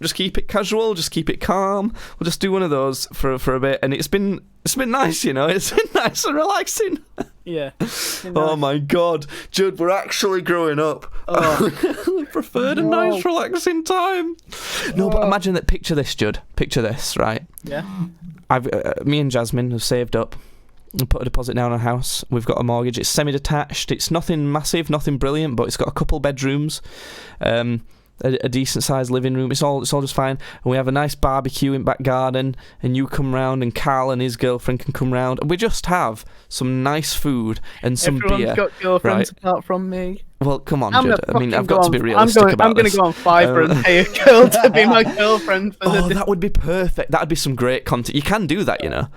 A: Just keep it casual. Just keep it calm. We'll just do one of those for a bit. And it's been nice, you know. It's been nice and relaxing.
B: Yeah.
A: Oh my God, Judd, we're actually growing up. I preferred a nice, relaxing time. No, but imagine that. Picture this, Judd. Picture this, right?
B: Yeah.
A: Me and Jasmine have saved up and put a deposit down on a house. We've got a mortgage. It's semi-detached. It's nothing massive, nothing brilliant, but it's got a couple bedrooms. A decent sized living room. It's all just fine. And we have a nice barbecue in back garden. And you come round, and Carl and his girlfriend can come round. And we just have some nice food and some
B: Everyone's
A: beer.
B: Got girlfriends
A: right?
B: apart from me.
A: Well, come on, Judd. I mean, I've got to be realistic about
B: I'm going to go on Fiverr and pay a girl to be my girlfriend for the day.
A: That would be perfect. That would be some great content. You can do that, you know.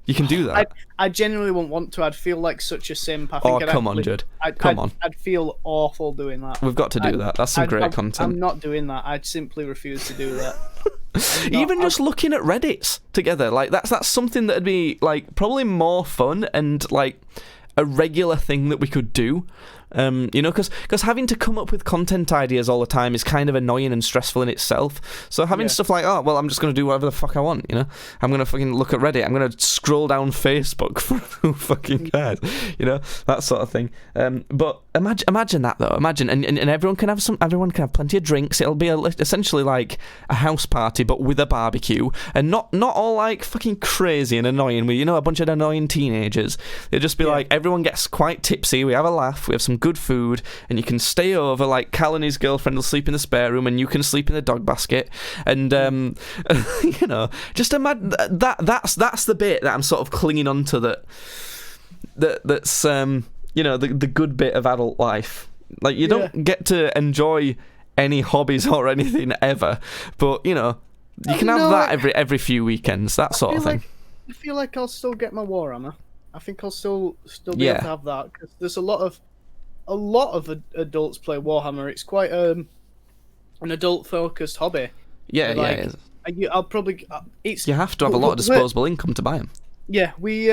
A: You can do that.
B: I genuinely wouldn't want to. I'd feel like such a simp.
A: Come on, Judd.
B: I'd feel awful doing that.
A: We've got to do that. That's some great content.
B: I'm not doing that. I'd simply refuse to do that.
A: Even just looking at Reddits together, like that's something that'd be like probably more fun and like a regular thing that we could do. You know, because having to come up with content ideas all the time is kind of annoying and stressful in itself. So having stuff like, oh, well, I'm just going to do whatever the fuck I want, you know? I'm going to fucking look at Reddit. I'm going to scroll down Facebook for who fucking cares, you know? That sort of thing. But imagine that, though. Imagine, and everyone can have plenty of drinks. It'll be essentially like a house party, but with a barbecue. And not all, like, fucking crazy and annoying with, you know, a bunch of annoying teenagers. It'll just be like, everyone gets quite tipsy, we have a laugh, we have some good food, and you can stay over. Like Cal and his girlfriend will sleep in the spare room, and you can sleep in the dog basket. And you know, just imagine that's the bit that I'm sort of clinging on to. That's you know, the good bit of adult life. Like you don't get to enjoy any hobbies or anything ever, but you know, you can have that every few weekends. That sort of thing.
B: I feel like I'll still get my Warhammer. I think I'll still be able to have that because there's a lot of adults play Warhammer. It's quite an adult focused hobby.
A: Yeah,
B: I'll probably
A: you have to have a lot of disposable income to buy them.
B: Yeah, we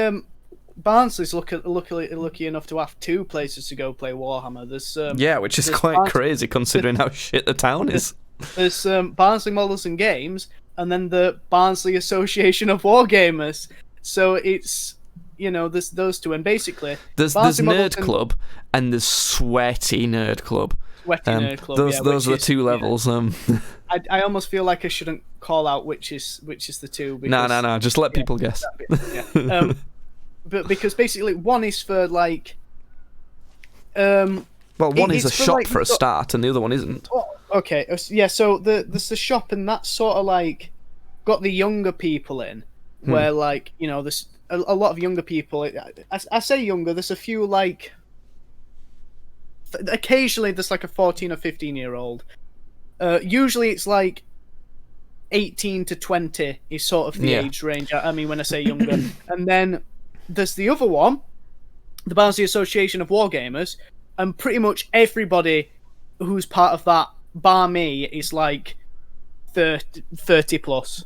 B: Barnsley's lucky enough to have two places to go play Warhammer. There's
A: which is quite crazy considering how shit the town is.
B: There's Barnsley Models and Games, and then the Barnsley Association of Wargamers. So it's, you know, there's those two, and basically
A: there's Nerd Club and there's Sweaty Nerd Club.
B: Nerd Club.
A: Those are the two levels.
B: I almost feel like I shouldn't call out which is the two. Because,
A: no. Just let people guess.
B: But because basically one is for like.
A: Well, one is a shop
B: like,
A: for a start, and the other one isn't.
B: Okay, yeah. So there's the shop, and that's sort of like got the younger people in, where like, you know, there's a lot of younger people. I say younger. There's a few like occasionally there's like a 14 or 15-year-old. Usually it's like 18 to 20 is sort of the age range. I mean, when I say younger. And then there's the other one, the Barnsley Association of Wargamers, and pretty much everybody who's part of that, bar me, is like 30 plus.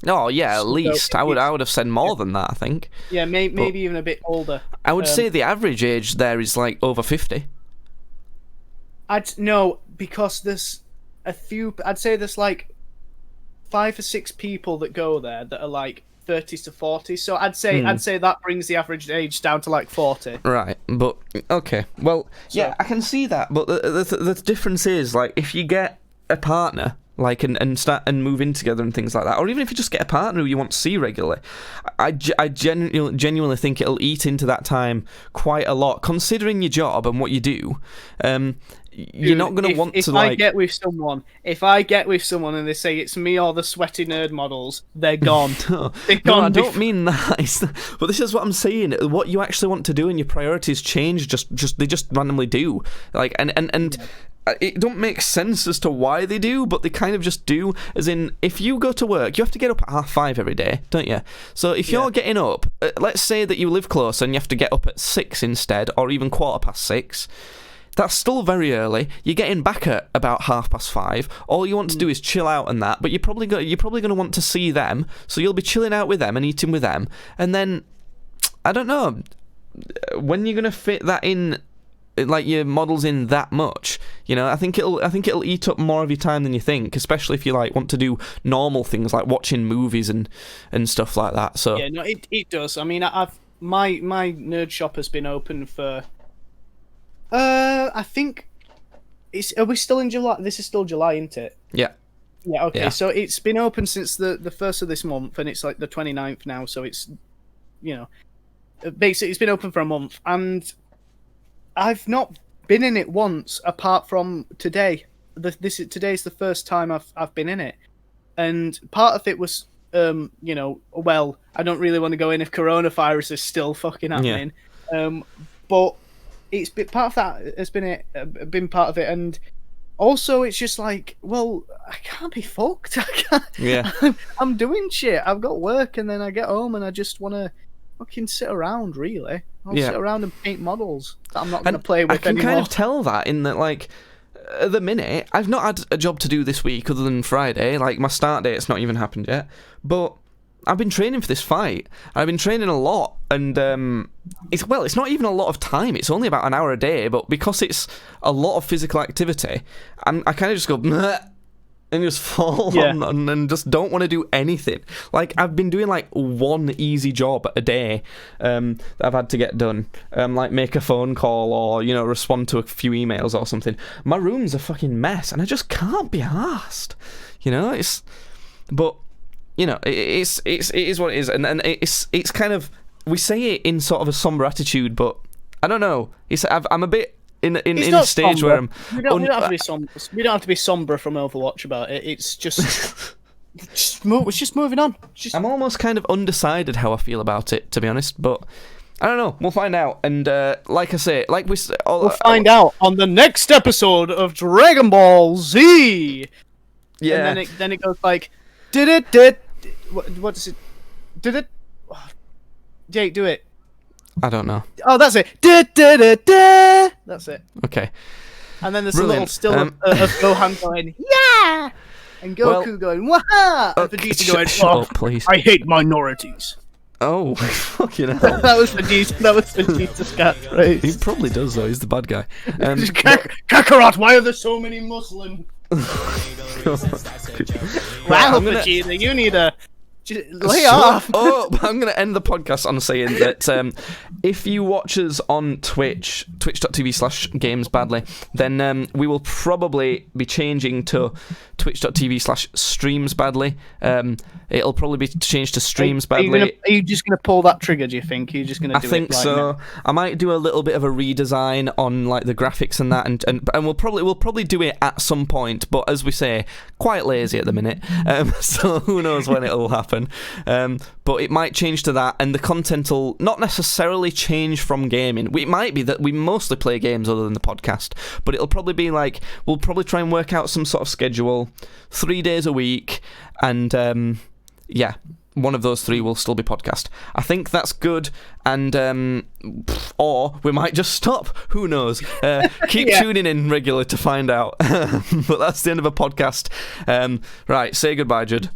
A: Oh yeah, at
B: So
A: least I would have said more than that. I think.
B: Yeah, maybe even a bit older.
A: I would say the average age there is like over 50.
B: No, because there's a few. I'd say there's like 5 or 6 people that go there that are like 30s to 40s. So I'd say that brings the average age down to like 40.
A: Right, but okay. Well, yeah, I can see that, but the difference is like if you get a partner, like and start and move in together and things like that, or even if you just get a partner who you want to see regularly, I genuinely think it'll eat into that time quite a lot, considering your job and what you do. You're not going to want to
B: if I get with someone and they say it's me or the sweaty nerd models, they're gone. They're gone.
A: I don't mean that. But this is what I'm saying. What you actually want to do and your priorities change. They just randomly do. Like and. It don't make sense as to why they do, but they kind of just do. As in, if you go to work, you have to get up at 5:30 every day, don't you? So if you're getting up, let's say that you live close and you have to get up at 6 instead, or even 6:15. That's still very early. You're getting back at about 5:30. All you want to do is chill out and that, but you're probably going to want to see them, so you'll be chilling out with them and eating with them. And then, I don't know, when you're going to fit that in, like your models in that much, I think it'll eat up more of your time than you think, especially if you like want to do normal things like watching movies and stuff like that. So
B: yeah, no, it does. I mean, my nerd shop has been open for I think are we still in July? This is still July, isn't it?
A: Yeah.
B: Yeah, okay. Yeah. So it's been open since the first of this month, and it's like the 29th now, so it's basically it's been open for a month, and I've not been in it once apart from today. Today's the first time I've been in it, and part of it was well, I don't really want to go in if coronavirus is still fucking happening, but it's been part of that. Has been part of it, and also it's just like, well, I can't be fucked. I can't.
A: Yeah,
B: I'm doing shit. I've got work, and then I get home, and I just want to fucking sit around. Really, I'll sit around and paint models that I'm not going to play with anymore. I can
A: kind of tell that in that, like, at the minute, I've not had a job to do this week other than Friday. Like, my start date's not even happened yet, but I've been training for this fight. I've been training a lot, and it's not even a lot of time. It's only about an hour a day, but because it's a lot of physical activity, I kind of just go bleh, and just fall on and just don't want to do anything. Like, I've been doing like one easy job a day that I've had to get done, like make a phone call or respond to a few emails or something. My room's a fucking mess, and I just can't be arsed. It is what it is, and it's kind of, we say it in sort of a somber attitude, but I don't know. I'm a bit in a stage where I'm.
B: We don't have to be somber. We don't have to be somber from Overwatch about it. It's just, it's just moving on.
A: I'm almost kind of undecided how I feel about it, to be honest, but I don't know. We'll find out, and like I say, we'll
B: find out on the next episode of Dragon Ball Z.
A: Yeah.
B: And then it goes like, what does it? Did it? Jake, do it.
A: I don't know.
B: Oh, that's it. That's it.
A: Okay.
B: And then there's a little still of Gohan going, yeah! And Goku going, waha! And Vegeta going,
A: shut up, please.
B: I hate minorities.
A: Oh, fucking hell.
B: That was Vegeta's catchphrase.
A: He probably does, though. He's the bad guy.
B: Kakarot, why are there so many Muslims? Wow, Vegeta, you need a... Lay off.
A: I'm going to end the podcast on saying that if you watch us on twitch.tv/gamesbadly, then we will probably be changing to twitch.tv/streamsbadly. It'll probably be changed to streams badly.
B: Are you just going to pull that trigger, do you think? Are you just going to do it?
A: I think
B: right
A: so.
B: now?
A: I might do a little bit of a redesign on like the graphics and that, and we'll probably do it at some point. But as we say, quite lazy at the minute. So who knows when it'll happen. But it might change to that, and the content will not necessarily change from gaming. It might be that we mostly play games other than the podcast, but it'll probably be like we'll probably try and work out some sort of schedule, 3 days a week, and yeah, one of those 3 will still be podcast. I think that's good, and or we might just stop. Who knows? Keep tuning in regularly to find out. But that's the end of a podcast. Right, say goodbye, Judd.